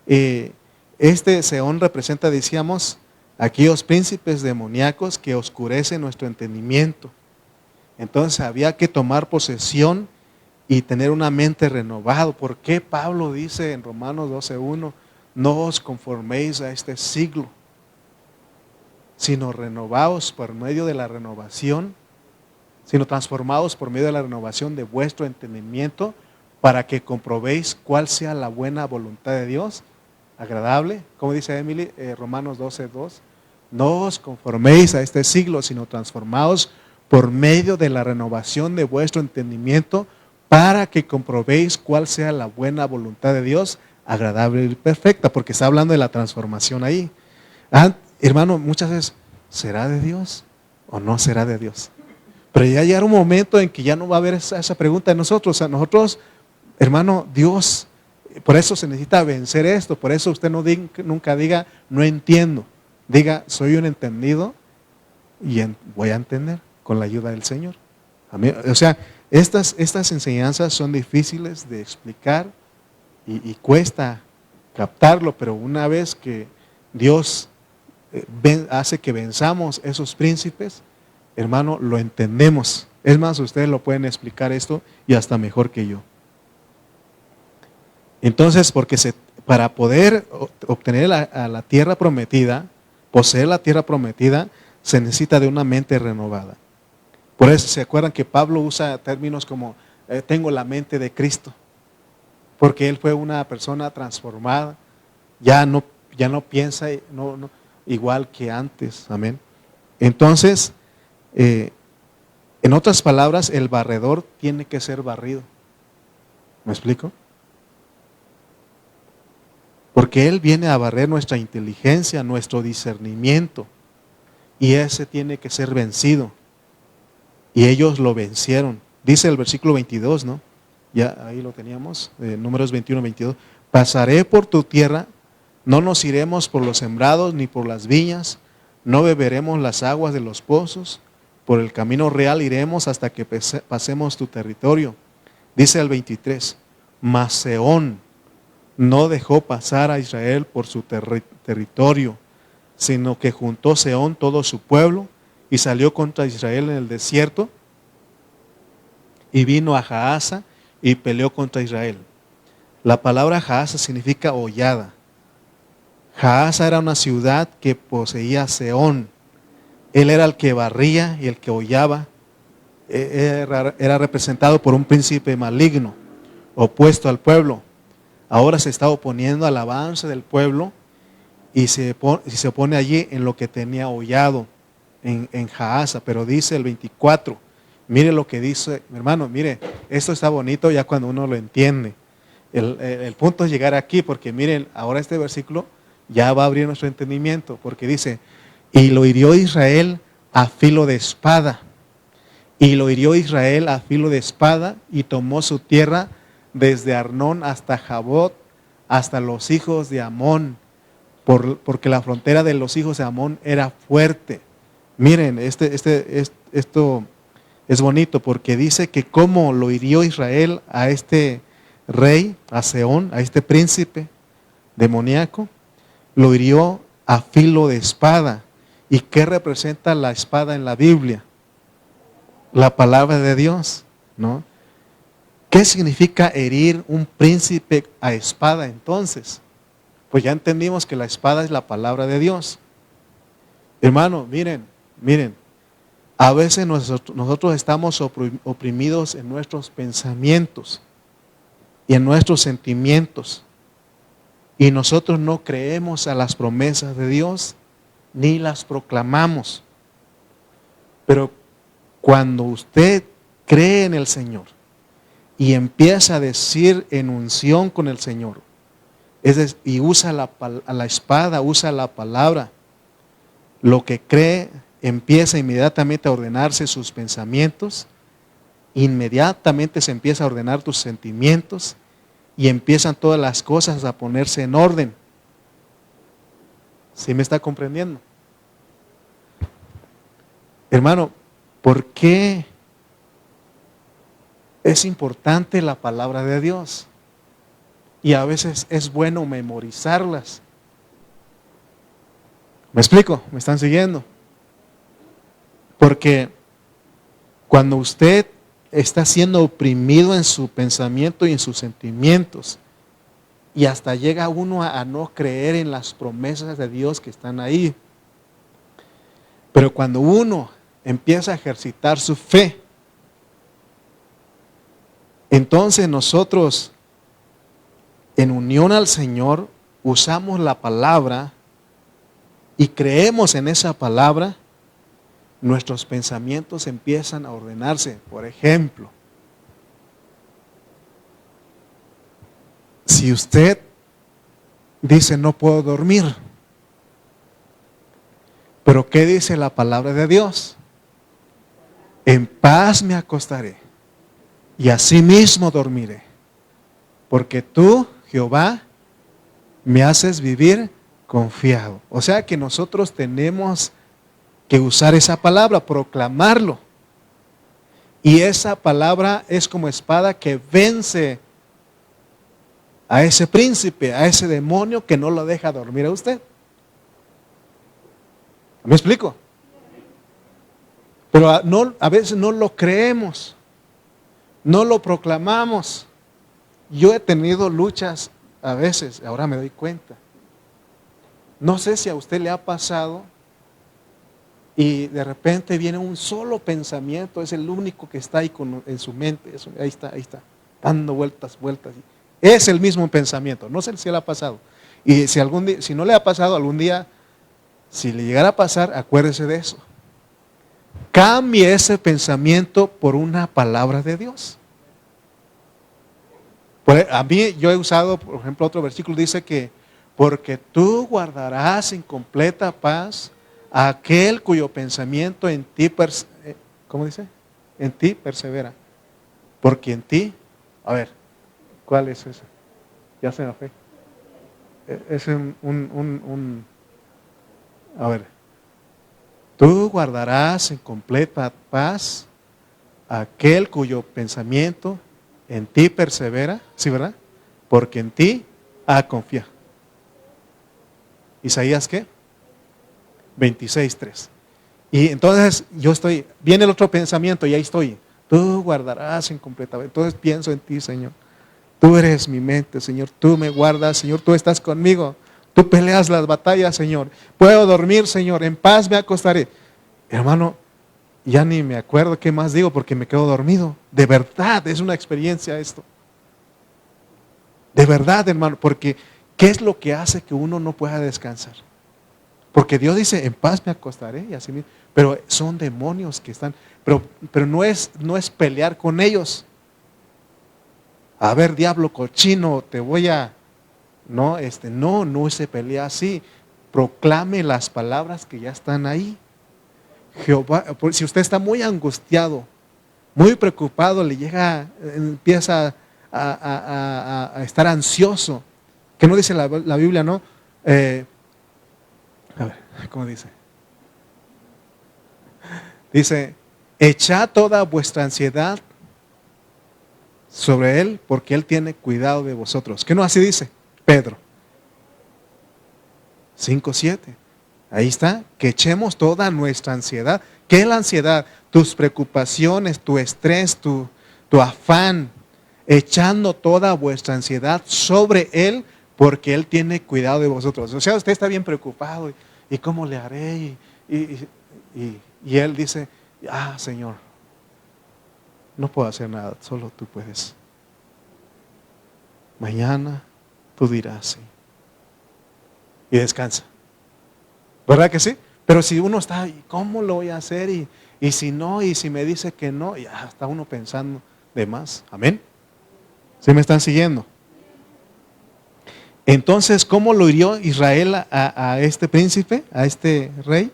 este Seón representa, decíamos, aquellos príncipes demoníacos que oscurecen nuestro entendimiento. Entonces había que tomar posesión y tener una mente renovada. ¿Por qué Pablo dice en Romanos 12:1? No os conforméis a este siglo, sino renovaos por medio de la renovación, sino transformaos por medio de la renovación de vuestro entendimiento, para que comprobéis cuál sea la buena voluntad de Dios, agradable, como dice Emily, Romanos 12:2. No os conforméis a este siglo, sino transformaos por medio de la renovación de vuestro entendimiento, para que comprobéis cuál sea la buena voluntad de Dios, agradable y perfecta, porque está hablando de la transformación ahí. Hermano, muchas veces, ¿será de Dios o no será de Dios? Pero ya llegará un momento en que ya no va a haber esa pregunta de nosotros. A nosotros, hermano, Dios, por eso se necesita vencer esto. Por eso usted nunca diga, no entiendo. Diga, soy un entendido y voy a entender con la ayuda del Señor. O sea, estas enseñanzas son difíciles de explicar y cuesta captarlo, pero una vez que Dios hace que venzamos esos príncipes, hermano, lo entendemos. Es más, ustedes lo pueden explicar esto y hasta mejor que yo. Entonces, porque para poder obtener a la tierra prometida, poseer la tierra prometida, se necesita de una mente renovada. Por eso se acuerdan que Pablo usa términos como tengo la mente de Cristo, porque él fue una persona transformada, ya no piensa igual que antes, amén. Entonces, en otras palabras, el barredor tiene que ser barrido. ¿Me explico? Porque Él viene a barrer nuestra inteligencia, nuestro discernimiento, y ese tiene que ser vencido. Y ellos lo vencieron. Dice el versículo 22, ¿no? Ya ahí lo teníamos, Números 21, 22. Pasaré por tu tierra, no nos iremos por los sembrados ni por las viñas, no beberemos las aguas de los pozos, por el camino real iremos hasta que pasemos tu territorio. Dice el 23, mas Sehón no dejó pasar a Israel por su territorio, sino que juntó Sehón todo su pueblo y salió contra Israel en el desierto y vino a Jaasa y peleó contra Israel. La palabra Jaasa significa hollada. Jaasa era una ciudad que poseía Sehón. Él era el que barría y el que hollaba. Era representado por un príncipe maligno, opuesto al pueblo. Ahora se está oponiendo al avance del pueblo y se opone allí en lo que tenía hollado en Jaasa. Pero dice el 24, mire lo que dice, mi hermano, mire, esto está bonito ya cuando uno lo entiende. El punto es llegar aquí, porque miren, ahora este versículo ya va a abrir nuestro entendimiento, porque dice, y lo hirió Israel a filo de espada, y lo hirió Israel a filo de espada, y tomó su tierra desde Arnón hasta Jabot, hasta los hijos de Amón, porque la frontera de los hijos de Amón era fuerte. Miren, esto es bonito, porque dice que cómo lo hirió Israel a este rey, a Sehón, a este príncipe demoníaco, lo hirió a filo de espada. ¿Y qué representa la espada en la Biblia? La palabra de Dios, ¿no? ¿Qué significa herir un príncipe a espada entonces? Pues ya entendimos que la espada es la palabra de Dios. Hermano, miren, a veces nosotros estamos oprimidos en nuestros pensamientos y en nuestros sentimientos. Y nosotros no creemos a las promesas de Dios, ni las proclamamos. Pero cuando usted cree en el Señor y empieza a decir en unción con el Señor, y usa la espada, usa la palabra, lo que cree empieza inmediatamente a ordenarse sus pensamientos, inmediatamente se empieza a ordenar tus sentimientos y empiezan todas las cosas a ponerse en orden. ¿Sí me está comprendiendo? Hermano, ¿por qué es importante la palabra de Dios? Y a veces es bueno memorizarlas. ¿Me explico? ¿Me están siguiendo? Porque cuando usted está siendo oprimido en su pensamiento y en sus sentimientos, y hasta llega uno a no creer en las promesas de Dios que están ahí. Pero cuando uno empieza a ejercitar su fe, entonces nosotros, en unión al Señor, usamos la palabra y creemos en esa palabra, nuestros pensamientos empiezan a ordenarse. Por ejemplo, si usted dice no puedo dormir, pero ¿qué dice la palabra de Dios? En paz me acostaré y asimismo dormiré, porque tú, Jehová, me haces vivir confiado. O sea que nosotros tenemos que usar esa palabra, proclamarlo. Y esa palabra es como espada que vence a ese príncipe, a ese demonio que no lo deja dormir a usted. ¿Me explico? Pero a veces no lo creemos, no lo proclamamos. Yo he tenido luchas a veces, ahora me doy cuenta. No sé si a usted le ha pasado y de repente viene un solo pensamiento, es el único que está ahí en su mente, ahí está, dando vueltas. Es el mismo pensamiento, no sé si le ha pasado. Y si no le ha pasado algún día, si le llegara a pasar, acuérdese de eso. Cambie ese pensamiento por una palabra de Dios. A mí, yo he usado, por ejemplo, otro versículo, dice que porque tú guardarás en completa paz a aquel cuyo pensamiento en ti, ¿cómo dice? En ti persevera. Porque en ti, a ver, ¿cuál es ese? Ya se me fue. Es a ver. Tú guardarás en completa paz a aquel cuyo pensamiento en ti persevera, ¿sí, verdad? Porque en ti confía. ¿Isaías qué? 26:3. Y entonces viene el otro pensamiento y ahí estoy. Tú guardarás en completa paz. Entonces pienso en ti, Señor. Tú eres mi mente, Señor. Tú me guardas, Señor. Tú estás conmigo. Tú peleas las batallas, Señor. Puedo dormir, Señor. En paz me acostaré. Hermano, ya ni me acuerdo qué más digo porque me quedo dormido. De verdad, es una experiencia esto. De verdad, hermano, porque ¿qué es lo que hace que uno no pueda descansar? Porque Dios dice, en paz me acostaré y así mismo. Pero son demonios que están, pero no es pelear con ellos. A ver, diablo cochino, te voy a... No, no se pelea así. Proclame las palabras que ya están ahí. Jehová, si usted está muy angustiado, muy preocupado, empieza a estar ansioso. ¿Qué no dice la Biblia, no? A ver, ¿cómo dice? Dice, echad toda vuestra ansiedad sobre Él, porque Él tiene cuidado de vosotros. ¿Qué no así dice Pedro? 5:7. Ahí está, que echemos toda nuestra ansiedad. ¿Qué es la ansiedad? Tus preocupaciones, tu estrés, tu afán. Echando toda vuestra ansiedad sobre Él, porque Él tiene cuidado de vosotros. O sea, usted está bien preocupado. ¿Y cómo le haré? Y Él dice, Señor, no puedo hacer nada, solo tú puedes. Mañana tú dirás sí. Y descansa. ¿Verdad que sí? Pero si uno está, ¿cómo lo voy a hacer? Y si no, y si me dice que no, ya está uno pensando de más. Amén. ¿Sí me están siguiendo? Entonces, ¿cómo lo hirió Israel a este príncipe, a este rey?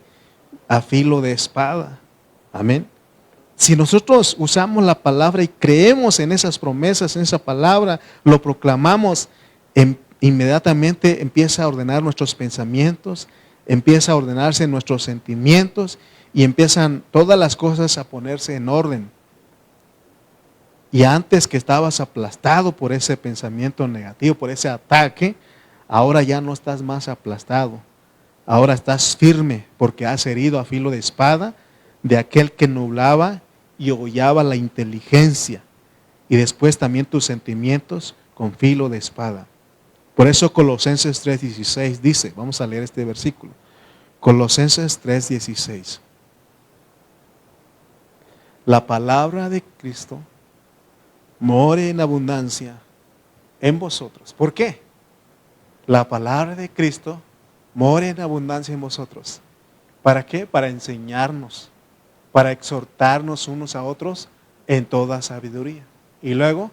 A filo de espada. Amén. Si nosotros usamos la palabra y creemos en esas promesas, en esa palabra, lo proclamamos, inmediatamente empieza a ordenar nuestros pensamientos, empieza a ordenarse nuestros sentimientos y empiezan todas las cosas a ponerse en orden. Y antes que estabas aplastado por ese pensamiento negativo, por ese ataque, ahora ya no estás más aplastado. Ahora estás firme porque has herido a filo de espada de aquel que nublaba y hollaba la inteligencia. Y después también tus sentimientos con filo de espada. Por eso Colosenses 3:16 dice, vamos a leer este versículo. Colosenses 3:16. La palabra de Cristo more en abundancia en vosotros. ¿Por qué? La palabra de Cristo more en abundancia en vosotros. ¿Para qué? Para enseñarnos. para exhortarnos unos a otros en toda sabiduría. Y luego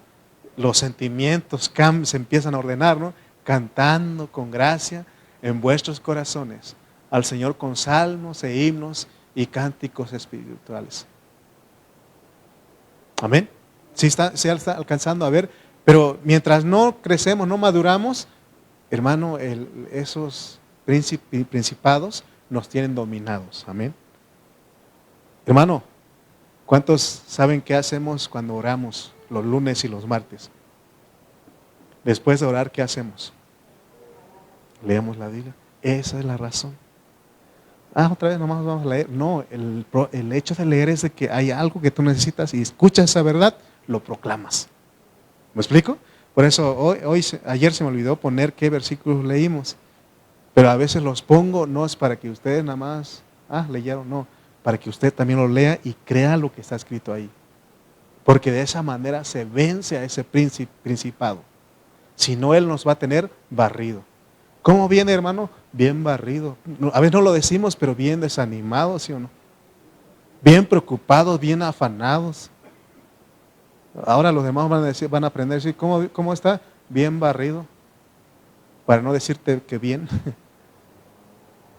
los sentimientos se empiezan a ordenar, ¿no? Cantando con gracia en vuestros corazones al Señor con salmos e himnos y cánticos espirituales. Amén. Sí está alcanzando a ver, pero mientras no crecemos, no maduramos, hermano, esos principados nos tienen dominados. Amén. Hermano, ¿cuántos saben qué hacemos cuando oramos los lunes y los martes? Después de orar, ¿qué hacemos? Leemos la Biblia. Esa es la razón. Otra vez nomás vamos a leer. No, el hecho de leer es de que hay algo que tú necesitas y escuchas esa verdad, lo proclamas. ¿Me explico? Por eso ayer se me olvidó poner qué versículos leímos. Pero a veces los pongo, no es para que ustedes nada más, leyeron, no. Para que usted también lo lea y crea lo que está escrito ahí. Porque de esa manera se vence a ese principado. Si no, él nos va a tener barrido. ¿Cómo viene, hermano? Bien barrido. A veces no lo decimos, pero bien desanimados, ¿sí o no? Bien preocupados, bien afanados. Ahora los demás van a aprender a decir, ¿cómo está? Bien barrido. Para no decirte que bien.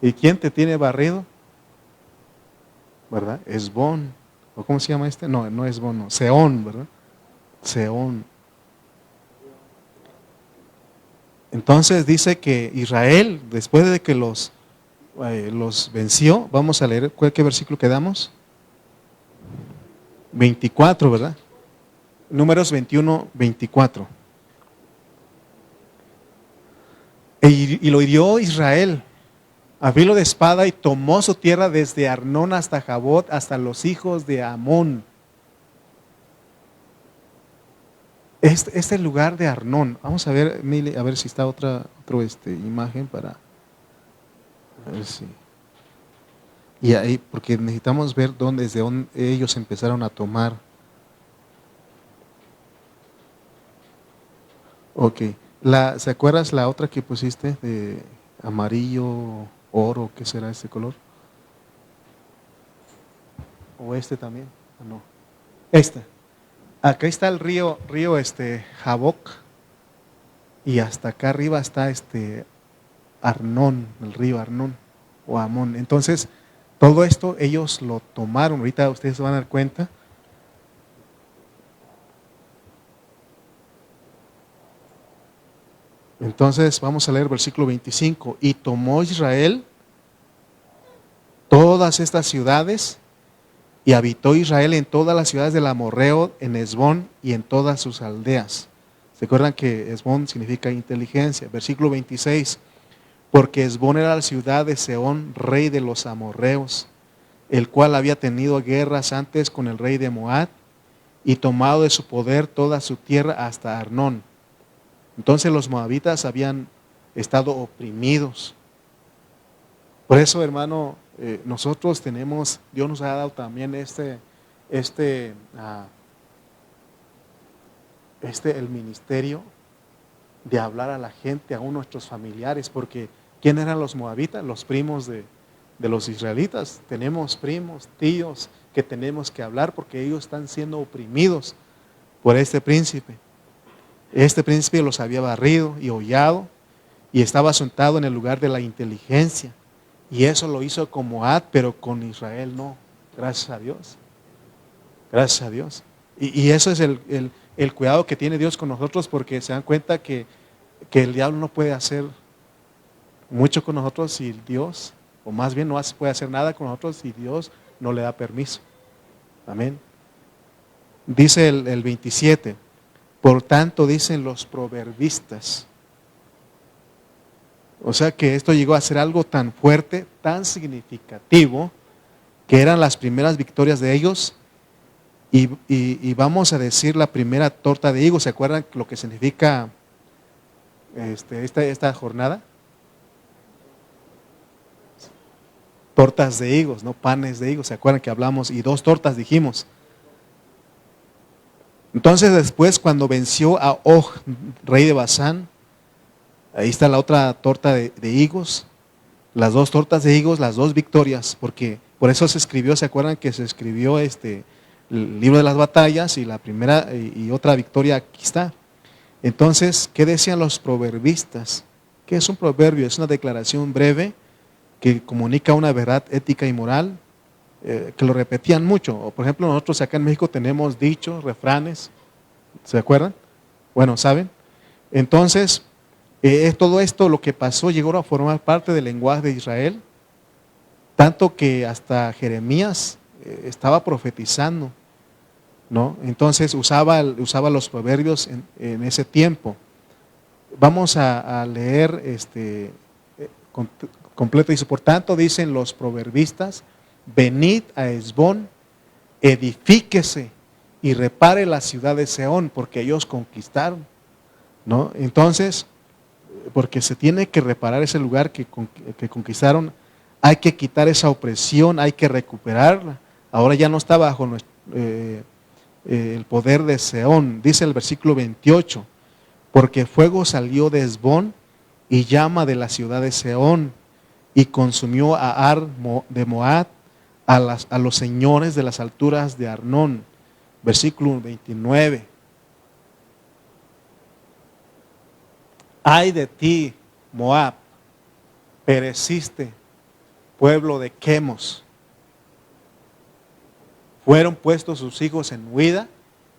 ¿Y quién te tiene barrido? ¿Verdad? Esbón. ¿O cómo se llama este? No es Esbón, no. Seón, ¿verdad? Seón. Entonces dice que Israel, después de que los venció, vamos a leer, ¿qué versículo quedamos? 24, ¿verdad? Números 21, 24. Y lo hirió Israel a filo de espada y tomó su tierra desde Arnón hasta Jabot, hasta los hijos de Amón. Este lugar de Arnón, vamos a ver, Mili, a ver si está otra imagen para a ver si. Y ahí, porque necesitamos ver desde dónde ellos empezaron a tomar. Ok, ¿se acuerdas la otra que pusiste de amarillo, oro, qué será este color? ¿O este también? No. Acá está el río Jaboc, y hasta acá arriba está Arnón, el río Arnón o Amón. Entonces, todo esto ellos lo tomaron. Ahorita ustedes se van a dar cuenta. Entonces, vamos a leer versículo 25. Y tomó Israel todas estas ciudades, y habitó Israel en todas las ciudades del amorreo, en Esbón y en todas sus aldeas. ¿Se acuerdan que Esbón significa inteligencia? Versículo 26. Porque Esbón era la ciudad de Sehón, rey de los amorreos, el cual había tenido guerras antes con el rey de Moab, y tomado de su poder toda su tierra hasta Arnón. Entonces los moabitas habían estado oprimidos. Por eso, hermano, nosotros Dios nos ha dado también el ministerio de hablar a la gente, aún nuestros familiares, porque ¿quién eran los moabitas? Los primos de los israelitas. Tenemos primos, tíos que tenemos que hablar porque ellos están siendo oprimidos por este príncipe. Este príncipe los había barrido y hollado y estaba sentado en el lugar de la inteligencia. Y eso lo hizo con Moab, pero con Israel no. Gracias a Dios. Gracias a Dios. Y eso es el cuidado que tiene Dios con nosotros, porque se dan cuenta que el diablo no puede hacer mucho con nosotros si Dios, o más bien no puede hacer nada con nosotros si Dios no le da permiso. Amén. Dice el 27. Por tanto, dicen los proverbistas. O sea que esto llegó a ser algo tan fuerte, tan significativo, que eran las primeras victorias de ellos. Y vamos a decir la primera torta de higos. ¿Se acuerdan lo que significa esta jornada? Tortas de higos, no panes de higos. ¿Se acuerdan que hablamos? Y 2 tortas dijimos. Entonces después, cuando venció a Og, rey de Basán, ahí está la otra torta de higos, las 2 tortas de higos, las 2 victorias, porque Por eso se escribió, ¿se acuerdan que se escribió el libro de las batallas y la primera y otra victoria aquí está? Entonces, ¿qué decían los proverbistas? ¿Qué es un proverbio? Es una declaración breve que comunica una verdad ética y moral, que lo repetían mucho. O, por ejemplo, nosotros acá en México tenemos dichos, refranes, ¿se acuerdan? Bueno, ¿saben? Entonces, todo esto, lo que pasó, llegó a formar parte del lenguaje de Israel, tanto que hasta Jeremías estaba profetizando, ¿no? Entonces usaba los proverbios en ese tiempo. Vamos a leer completo. Dice, por tanto dicen los proverbistas, venid a Hesbón, edifíquese y repare la ciudad de Seón, porque ellos conquistaron, ¿no? Entonces, porque se tiene que reparar ese lugar que conquistaron, hay que quitar esa opresión, hay que recuperarla. Ahora ya no está bajo el poder de Seón. Dice el versículo 28, porque fuego salió de Hesbón y llama de la ciudad de Seón, y consumió a Ar de Moab, a los señores de las alturas de Arnón. Versículo 29. Ay de ti, Moab, pereciste, pueblo de Quemos. Fueron puestos sus hijos en huida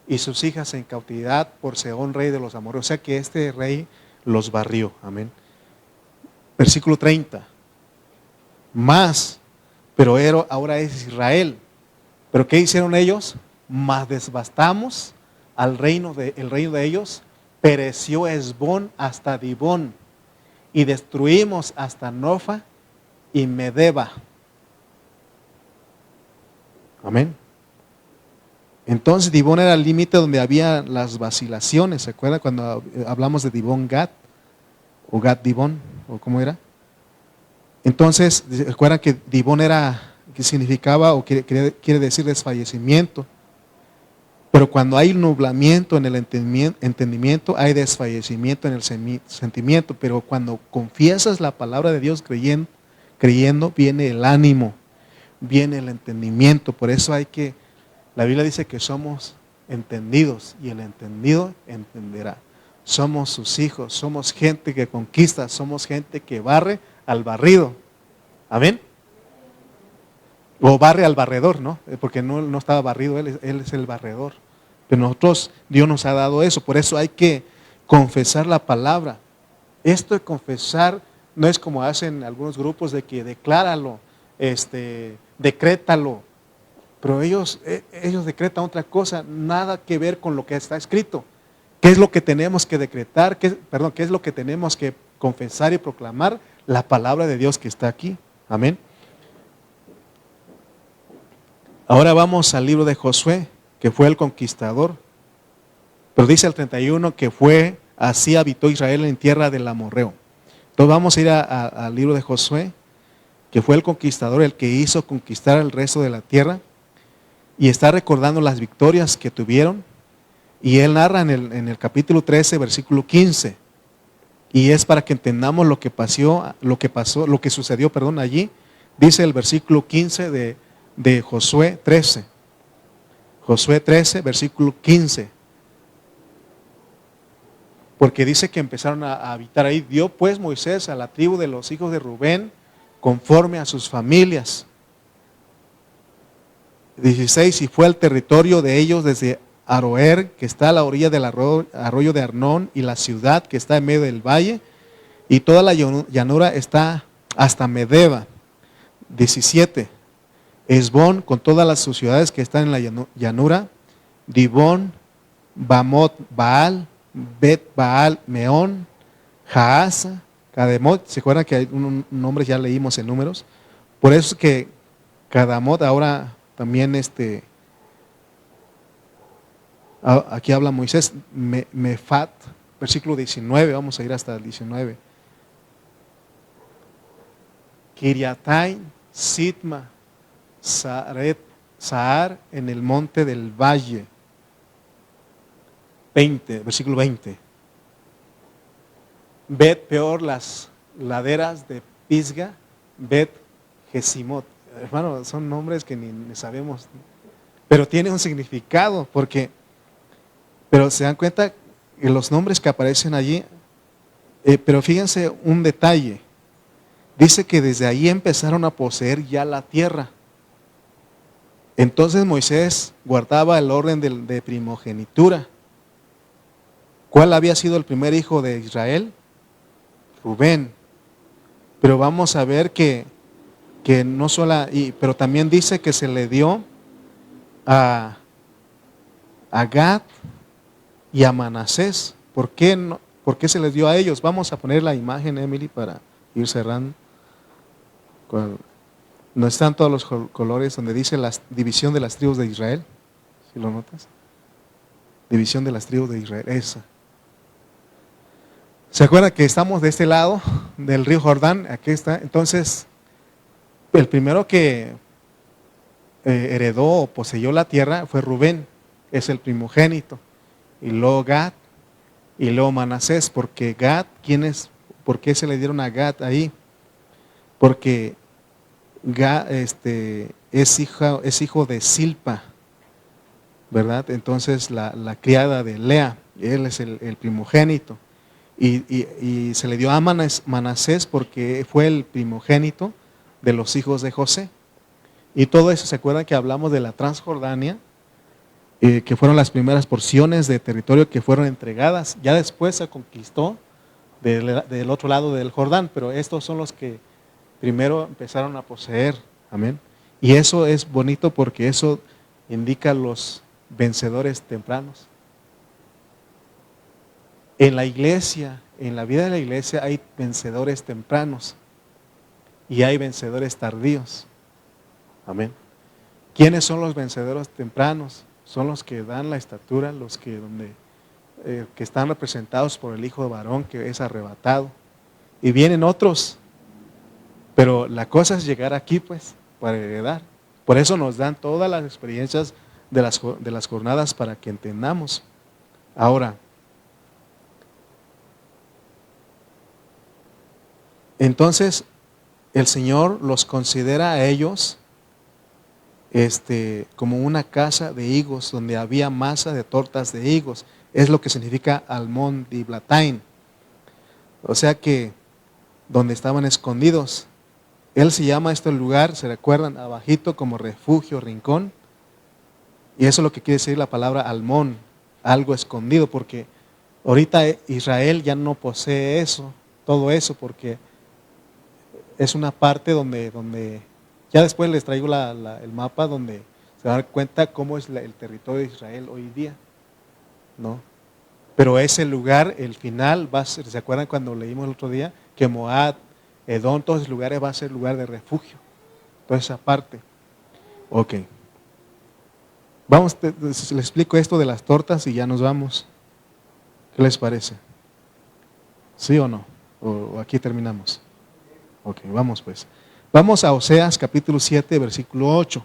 y sus hijas en cautividad por Sehón, rey de los amorreos. O sea que este rey los barrió. Amén. Versículo 30. Más, pero ahora es Israel. ¿Pero qué hicieron ellos? Más devastamos el reino de ellos. Pereció Hesbón hasta Dibón, y destruimos hasta Nofa y Medeba. Amén. Entonces Dibón era el límite donde había las vacilaciones. ¿Se acuerdan cuando hablamos de Dibón Gad? O Gad Dibón, o cómo era. Entonces, ¿se acuerdan que Dibón era, que significaba o quiere decir desfallecimiento? Pero cuando hay nublamiento en el entendimiento, hay desfallecimiento en el sentimiento. Pero cuando confiesas la palabra de Dios creyendo, viene el ánimo, viene el entendimiento. Por eso la Biblia dice que somos entendidos, y el entendido entenderá. Somos sus hijos, somos gente que conquista, somos gente que barre al barrido. Amén. O barre al barredor, ¿no? Porque no estaba barrido, él es el barredor. Pero nosotros, Dios nos ha dado eso. Por eso hay que confesar la palabra. Esto de confesar no es como hacen algunos grupos de que decláralo, decrétalo. Pero ellos decretan otra cosa, nada que ver con lo que está escrito. ¿Qué es lo que tenemos que decretar? ¿Qué es lo que tenemos que confesar y proclamar? La palabra de Dios que está aquí. Amén. Ahora vamos al libro de Josué, que fue el conquistador. Pero dice el 31 que así habitó Israel en tierra del amorreo. Entonces vamos a ir al libro de Josué, que fue el conquistador, el que hizo conquistar el resto de la tierra, y está recordando las victorias que tuvieron. Y él narra en el capítulo 13, versículo 15. Y es para que entendamos lo que sucedió allí. Dice el versículo 15 de Josué 13. Josué 13, versículo 15. Porque dice que empezaron a habitar ahí. Dio pues Moisés a la tribu de los hijos de Rubén conforme a sus familias. 16. Y fue al territorio de ellos desde Aroer, que está a la orilla del arroyo de Arnón, y la ciudad que está en medio del valle, y toda la llanura está hasta Medeba. 17. Hesbón con todas las ciudades que están en la llanura, Dibón, Bamot, Baal, Bet Baal, Meón, Jaasa, Cademot. ¿Se acuerdan que hay un nombre, ya leímos en Números? Por eso es que Cadamot ahora también aquí habla Moisés, Mefat, versículo 19, vamos a ir hasta el 19. Kiriatain, Sitma, Sahar en el monte del valle. 20, versículo 20. Bet Peor, las laderas de Pisga, Bet Gesimot. hermano, son nombres que ni sabemos, pero tiene un significado, pero se dan cuenta que los nombres que aparecen allí, pero fíjense un detalle, dice que desde ahí empezaron a poseer ya la tierra. Entonces Moisés guardaba el orden de primogenitura. ¿Cuál había sido el primer hijo de Israel? Rubén. Pero vamos a ver que no solo, pero también dice que se le dio a Gad y a Manasés. ¿Por qué se les dio a ellos? Vamos a poner la imagen, Emily, para ir cerrando. No están todos los colores donde dice la división de las tribus de Israel. ¿Sí lo notas? División de las tribus de Israel, esa. ¿Se acuerdan que estamos de este lado del río Jordán? Aquí está. Entonces, el primero que heredó o poseyó la tierra fue Rubén, es el primogénito. Y luego Gad, y luego Manasés, porque Gad, ¿por qué se le dieron a Gad ahí? Porque Gad es hijo de Silpa, ¿verdad? Entonces la criada de Lea, él es el primogénito. Y se le dio a Manasés porque fue el primogénito de los hijos de José. Y todo eso, ¿se acuerdan que hablamos de la Transjordania? Que fueron las primeras porciones de territorio que fueron entregadas. Ya después se conquistó del otro lado del Jordán, pero estos son los que primero empezaron a poseer. Amén. Y eso es bonito porque eso indica los vencedores tempranos. En la iglesia, en la vida de la iglesia hay vencedores tempranos y hay vencedores tardíos. Amén. ¿Quiénes son los vencedores tempranos? Son los que dan la estatura, los que están representados por el hijo de varón que es arrebatado. Y vienen otros, pero la cosa es llegar aquí, pues, para heredar. Por eso nos dan todas las experiencias de las jornadas para que entendamos. Ahora, entonces, el Señor los considera a ellos como una casa de higos, donde había masa de tortas de higos. Es lo que significa Almón Diblatain. O sea que donde estaban escondidos. Él se llama este lugar, ¿se recuerdan? Abajito como refugio, rincón. Y eso es lo que quiere decir la palabra Almón, algo escondido, porque ahorita Israel ya no posee eso, todo eso, porque es una parte donde ya después les traigo el mapa donde se van a dar cuenta cómo es el territorio de Israel hoy día, ¿no? Pero ese lugar, el final, va a ser, ¿se acuerdan cuando leímos el otro día? Que Moab, Edom, todos esos lugares va a ser lugar de refugio. Toda esa parte. Ok. Vamos, les explico esto de las tortas y ya nos vamos. ¿Qué les parece? ¿Sí o no? ¿O aquí terminamos? Ok, vamos pues. Vamos a Oseas capítulo 7, versículo 8.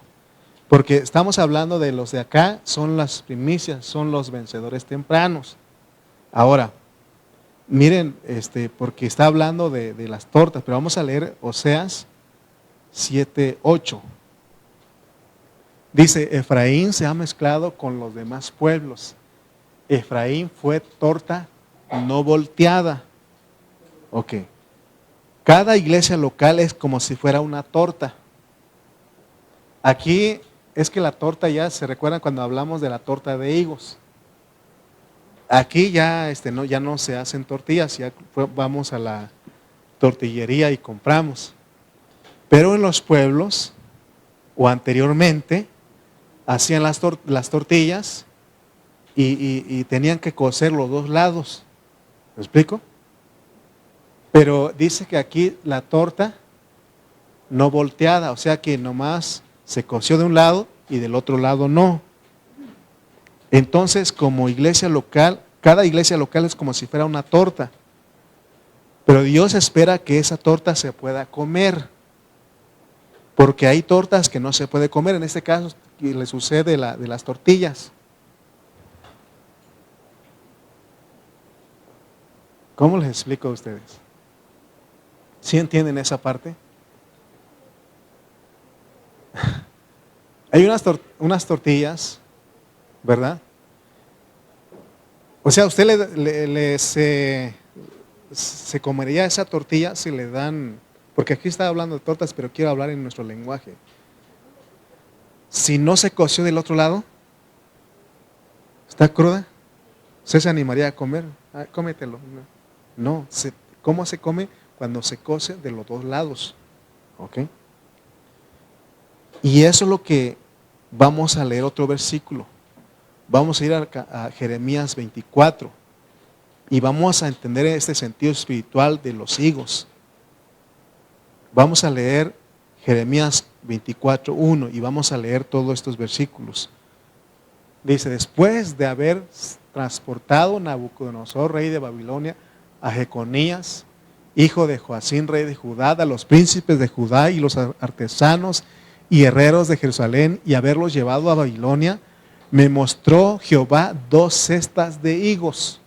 Porque estamos hablando de los de acá, son las primicias, son los vencedores tempranos. Ahora, miren, porque está hablando de las tortas, pero vamos a leer Oseas 7, 8. Dice, Efraín se ha mezclado con los demás pueblos. Efraín fue torta no volteada. Ok. Cada iglesia local es como si fuera una torta. Aquí es que la torta ya, ¿se recuerdan cuando hablamos de la torta de higos? Aquí ya, ya no se hacen tortillas, ya vamos a la tortillería y compramos. Pero en los pueblos, o anteriormente, hacían las tortillas y tenían que cocer los dos lados. ¿Me explico? Pero dice que aquí la torta no volteada, o sea que nomás se coció de un lado y del otro lado no. Entonces, como iglesia local, cada iglesia local es como si fuera una torta. Pero Dios espera que esa torta se pueda comer. Porque hay tortas que no se puede comer. En este caso, le sucede de las tortillas. ¿Cómo les explico a ustedes? ¿Sí entienden esa parte? Hay unas tortillas, ¿verdad? O sea, usted se comería esa tortilla si le dan, porque aquí está hablando de tortas, pero quiero hablar en nuestro lenguaje. Si no se coció del otro lado, está cruda, ¿usted se animaría a comer? Ah, cómetelo. No, ¿cómo se come? Cuando se cose de los dos lados. ¿Ok? Y eso es lo que vamos a leer otro versículo. Vamos a ir a Jeremías 24 y vamos a entender este sentido espiritual de los higos. Vamos a leer Jeremías 24:1 y vamos a leer todos estos versículos. Dice, después de haber transportado Nabucodonosor, rey de Babilonia, a Jeconías, hijo de Joacín, rey de Judá, a los príncipes de Judá y los artesanos y herreros de Jerusalén, y haberlos llevado a Babilonia, me mostró Jehová 2 cestas de higos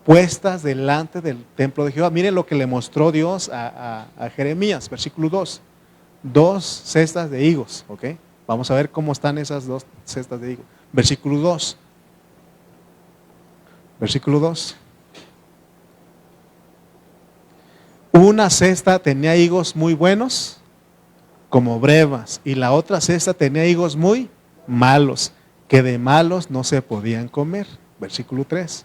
puestas delante del templo de Jehová. Miren lo que le mostró Dios a Jeremías, versículo 2. 2 cestas de higos, ¿ok? Vamos a ver cómo están esas 2 cestas de higos. Versículo 2. Versículo 2. Una cesta tenía higos muy buenos, como brevas, y la otra cesta tenía higos muy malos, que de malos no se podían comer. Versículo 3.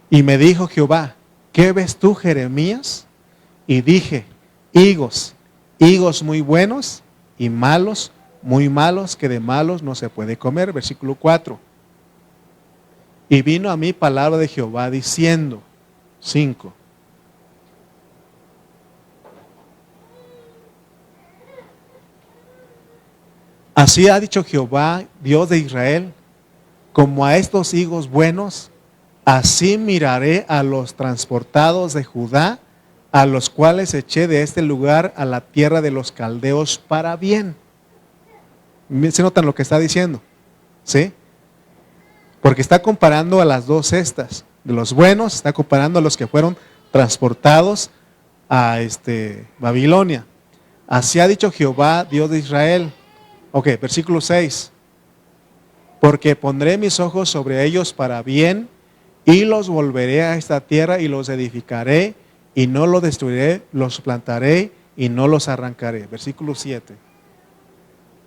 Y me dijo Jehová, ¿qué ves tú, Jeremías? Y dije, higos muy buenos y malos, muy malos, que de malos no se puede comer. Versículo 4. Y vino a mí palabra de Jehová diciendo, 5. Así ha dicho Jehová, Dios de Israel, como a estos higos buenos, así miraré a los transportados de Judá, a los cuales eché de este lugar a la tierra de los caldeos para bien. ¿Se notan lo que está diciendo? ¿Sí? Porque está comparando a las 2 cestas. De los buenos, está comparando a los que fueron transportados a Babilonia. Así ha dicho Jehová, Dios de Israel. Ok, versículo 6. Porque pondré mis ojos sobre ellos para bien, y los volveré a esta tierra y los edificaré, y no los destruiré, los plantaré y no los arrancaré. Versículo 7.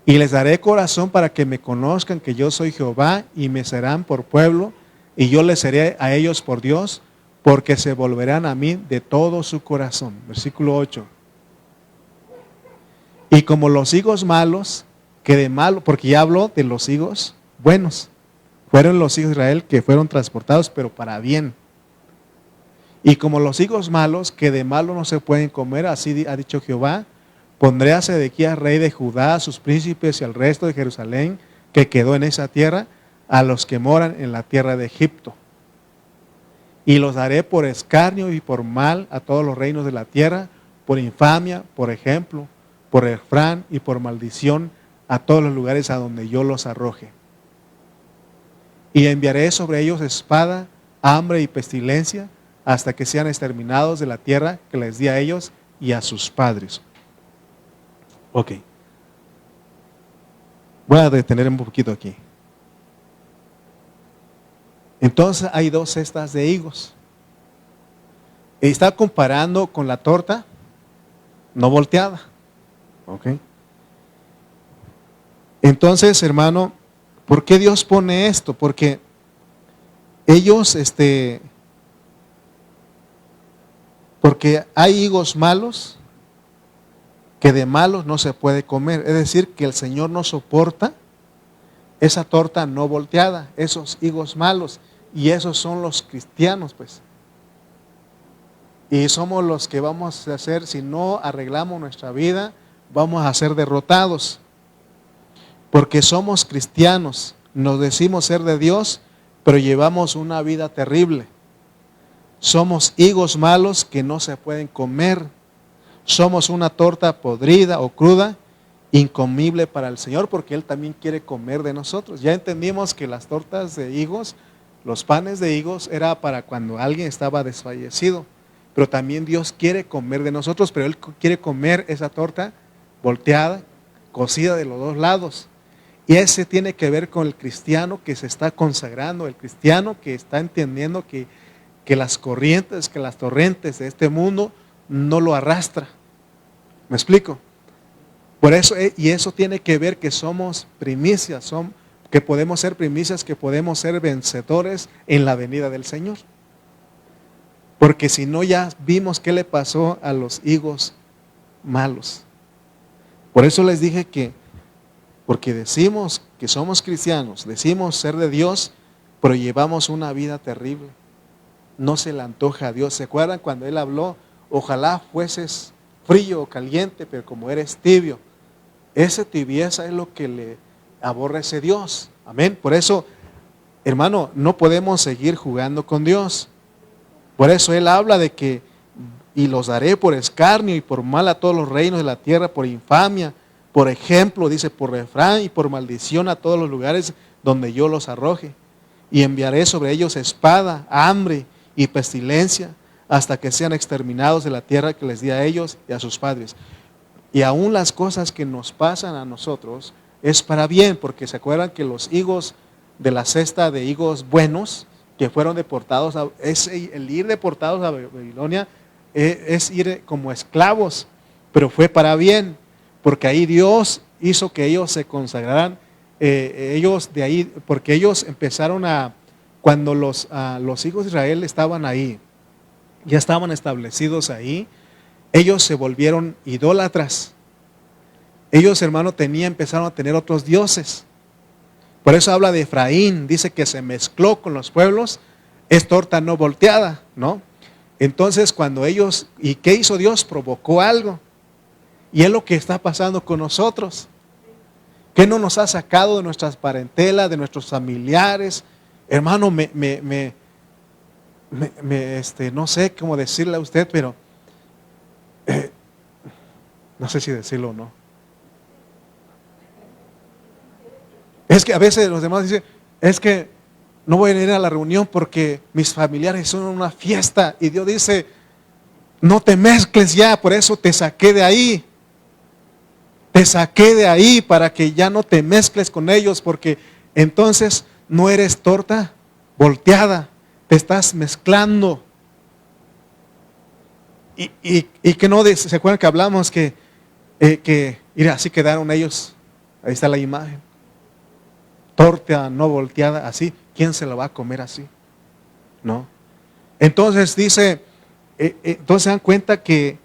Y les daré corazón para que me conozcan que yo soy Jehová, y me serán por pueblo, y yo les seré a ellos por Dios, porque se volverán a mí de todo su corazón. Versículo 8. Y como los higos malos, que de malo, porque ya habló de los higos buenos, fueron los hijos de Israel que fueron transportados, pero para bien. Y como los higos malos, que de malo no se pueden comer, así ha dicho Jehová, pondré a Sedequías, rey de Judá, a sus príncipes y al resto de Jerusalén, que quedó en esa tierra, a los que moran en la tierra de Egipto. Y los daré por escarnio y por mal a todos los reinos de la tierra, por infamia, por ejemplo, por refrán y por maldición a todos los lugares a donde yo los arroje. Y enviaré sobre ellos espada, hambre y pestilencia, hasta que sean exterminados de la tierra que les di a ellos y a sus padres. Ok. Voy a detener un poquito aquí. Entonces hay 2 cestas de higos. Está comparando con la torta no volteada. Ok. Entonces, hermano, ¿por qué Dios pone esto? Porque ellos, porque hay higos malos que de malos no se puede comer. Es decir, que el Señor no soporta esa torta no volteada, esos higos malos. Y esos son los cristianos, pues. Y somos los que vamos a hacer, si no arreglamos nuestra vida, vamos a ser derrotados. Porque somos cristianos, nos decimos ser de Dios, pero llevamos una vida terrible. Somos higos malos que no se pueden comer. Somos una torta podrida o cruda, incomible para el Señor, porque Él también quiere comer de nosotros. Ya entendimos que las tortas de higos, los panes de higos, era para cuando alguien estaba desfallecido. pero también Dios quiere comer de nosotros, pero Él quiere comer esa torta volteada, cocida de los dos lados. Y ese tiene que ver con el cristiano que se está consagrando, el cristiano que está entendiendo que las corrientes, que las torrentes de este mundo no lo arrastra. ¿Me explico? Por eso, y eso tiene que ver que somos primicias, que podemos ser primicias, que podemos ser vencedores en la venida del Señor. Porque si no, ya vimos qué le pasó a los higos malos. Por eso les dije que, porque decimos que somos cristianos, decimos ser de Dios, pero llevamos una vida terrible. No se le antoja a Dios. ¿Se acuerdan cuando Él habló? Ojalá fueses frío o caliente, pero como eres tibio. Esa tibieza es lo que le aborrece Dios. Amén. Por eso, hermano, no podemos seguir jugando con Dios. Por eso Él habla de que, y los daré por escarnio y por mal a todos los reinos de la tierra, por infamia, por ejemplo, dice, por refrán y por maldición a todos los lugares donde yo los arroje. Y enviaré sobre ellos espada, hambre y pestilencia, hasta que sean exterminados de la tierra que les di a ellos y a sus padres. Y aún las cosas que nos pasan a nosotros es para bien, porque se acuerdan que los higos de la cesta de higos buenos, que fueron deportados, el ir deportados a Babilonia es ir como esclavos, pero fue para bien, porque ahí Dios hizo que ellos se consagraran, ellos de ahí, porque ellos empezaron cuando los hijos de Israel estaban ahí, ya estaban establecidos ahí, ellos se volvieron idólatras. Ellos, hermano, empezaron a tener otros dioses. Por eso habla de Efraín, dice que se mezcló con los pueblos, es torta no volteada, ¿no? Entonces cuando ellos, ¿y qué hizo Dios? Provocó algo. Y es lo que está pasando con nosotros. ¿Qué no nos ha sacado de nuestras parentelas, de nuestros familiares? Hermano, no sé cómo decirle a usted, pero no sé si decirlo o no. Es que a veces los demás dicen, es que no voy a ir a la reunión porque mis familiares son una fiesta. Y Dios dice, no te mezcles ya, por eso te saqué de ahí. Te saqué de ahí para que ya no te mezcles con ellos, porque entonces no eres torta volteada, te estás mezclando. Y que no, ¿se acuerdan que hablamos que mira, así quedaron ellos? Ahí está la imagen. Torta no volteada, así, ¿quién se la va a comer así? ¿No? Entonces dice, entonces se dan cuenta que,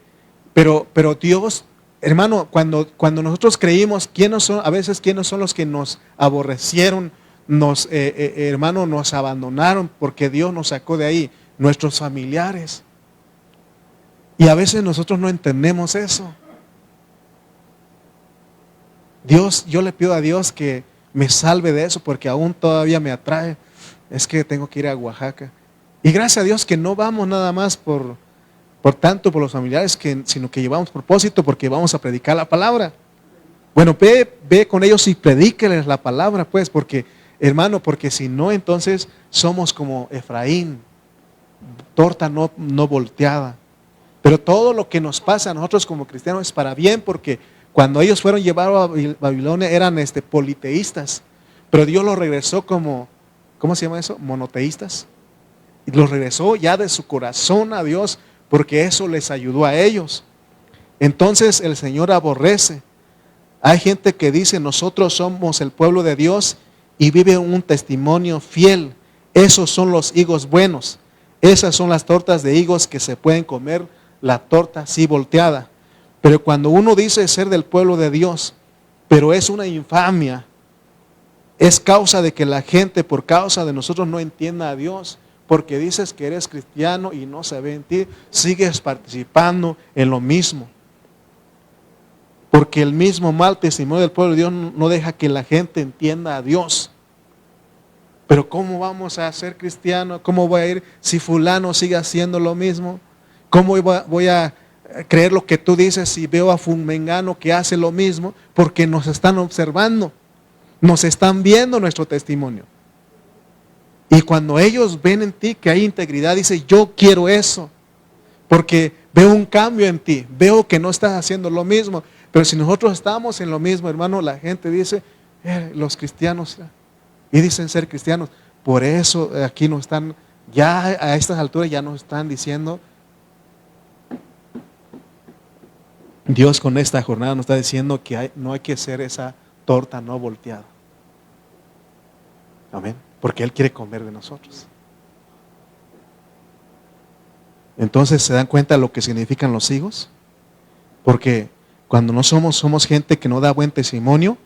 pero Dios, hermano, cuando nosotros creímos, a veces quiénes son los que nos aborrecieron, hermano, nos abandonaron porque Dios nos sacó de ahí, nuestros familiares. Y a veces nosotros no entendemos eso. Dios, yo le pido a Dios que me salve de eso porque aún todavía me atrae. Es que tengo que ir a Oaxaca. Y gracias a Dios que no vamos nada más por los familiares, sino que llevamos propósito porque vamos a predicar la palabra. Bueno, ve con ellos y predíqueles la palabra, pues, porque, hermano, porque si no, entonces somos como Efraín, torta no volteada. Pero todo lo que nos pasa a nosotros como cristianos es para bien, porque cuando ellos fueron llevados a Babilonia eran politeístas, pero Dios los regresó como, ¿cómo se llama eso? Monoteístas. Y los regresó ya de su corazón a Dios, porque eso les ayudó a ellos. Entonces el Señor aborrece. Hay gente que dice, nosotros somos el pueblo de Dios y vive un testimonio fiel. Esos son los higos buenos. Esas son las tortas de higos que se pueden comer, la torta así volteada. Pero cuando uno dice ser del pueblo de Dios, pero es una infamia, es causa de que la gente por causa de nosotros no entienda a Dios, porque dices que eres cristiano y no se ve en ti, sigues participando en lo mismo. Porque el mismo mal testimonio del pueblo de Dios no deja que la gente entienda a Dios. Pero ¿cómo vamos a ser cristianos? ¿Cómo voy a ir si fulano sigue haciendo lo mismo? ¿Cómo voy a creer lo que tú dices si veo a fulmengano que hace lo mismo? Porque nos están observando, nos están viendo nuestro testimonio. Y cuando ellos ven en ti que hay integridad, dice, yo quiero eso. porque veo un cambio en ti, veo que no estás haciendo lo mismo. Pero si nosotros estamos en lo mismo, hermano, la gente dice, los cristianos, y dicen ser cristianos, por eso aquí nos están, ya a estas alturas ya nos están diciendo, Dios con esta jornada nos está diciendo que no hay que hacer esa torta no volteada. Amén. Porque Él quiere comer de nosotros. Entonces, ¿se dan cuenta de lo que significan los higos? Porque cuando no somos gente que no da buen testimonio,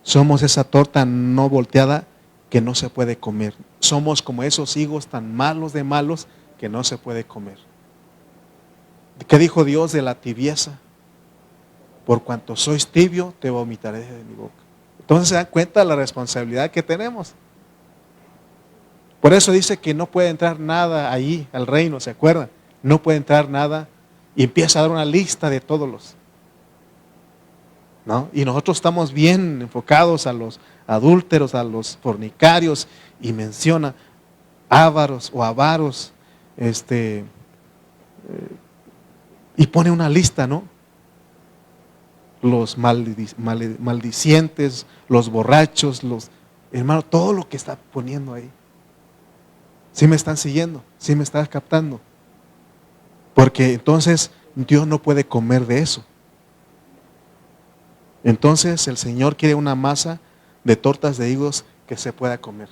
somos esa torta no volteada que no se puede comer. Somos como esos higos tan malos de malos que no se puede comer. ¿Qué dijo Dios de la tibieza? Por cuanto sois tibio, te vomitaré de mi boca. Entonces se dan cuenta de la responsabilidad que tenemos. Por eso dice que no puede entrar nada ahí al reino, ¿se acuerdan? No puede entrar nada, y empieza a dar una lista de todos los, ¿no? Y nosotros estamos bien enfocados a los adúlteros, a los fornicarios, y menciona ávaros o avaros, y pone una lista, ¿no? Los maldicientes, los borrachos, hermano, todo lo que está poniendo ahí. ¿Sí me están siguiendo? ¿Sí me están captando? Porque entonces Dios no puede comer de eso. Entonces el Señor quiere una masa de tortas de higos que se pueda comer.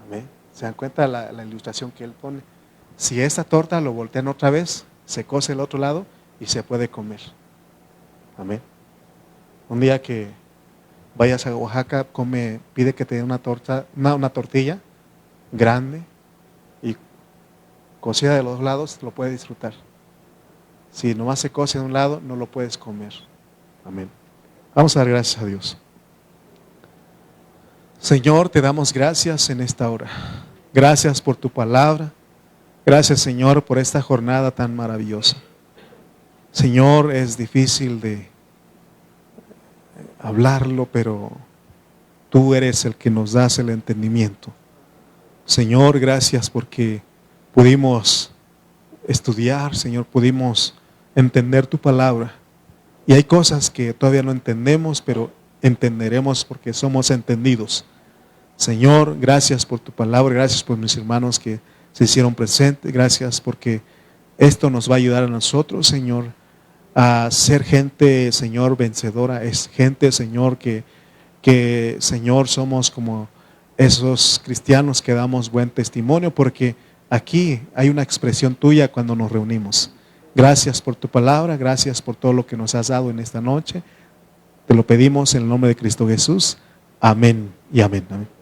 ¿Amén? ¿Se dan cuenta la ilustración que Él pone? Si esta torta lo voltean otra vez, se cose el otro lado y se puede comer. Amén. Un día que vayas a Oaxaca, pide que te den una tortilla grande y cocida de los lados, lo puedes disfrutar. Si nomás se cose de un lado, no lo puedes comer. Amén. Vamos a dar gracias a Dios. Señor, te damos gracias en esta hora. Gracias por tu palabra. Gracias, Señor, por esta jornada tan maravillosa. Señor, es difícil de hablarlo, pero tú eres el que nos das el entendimiento. Señor, gracias porque pudimos estudiar, Señor, pudimos entender tu palabra. Y hay cosas que todavía no entendemos, pero entenderemos porque somos entendidos. Señor, gracias por tu palabra, gracias por mis hermanos que se hicieron presentes, gracias porque esto nos va a ayudar a nosotros, Señor, a ser gente, Señor, vencedora. Es gente, Señor, que Señor, somos como esos cristianos que damos buen testimonio, porque aquí hay una expresión tuya cuando nos reunimos. Gracias por tu palabra, gracias por todo lo que nos has dado en esta noche. Te lo pedimos en el nombre de Cristo Jesús. Amén y amén. Amén.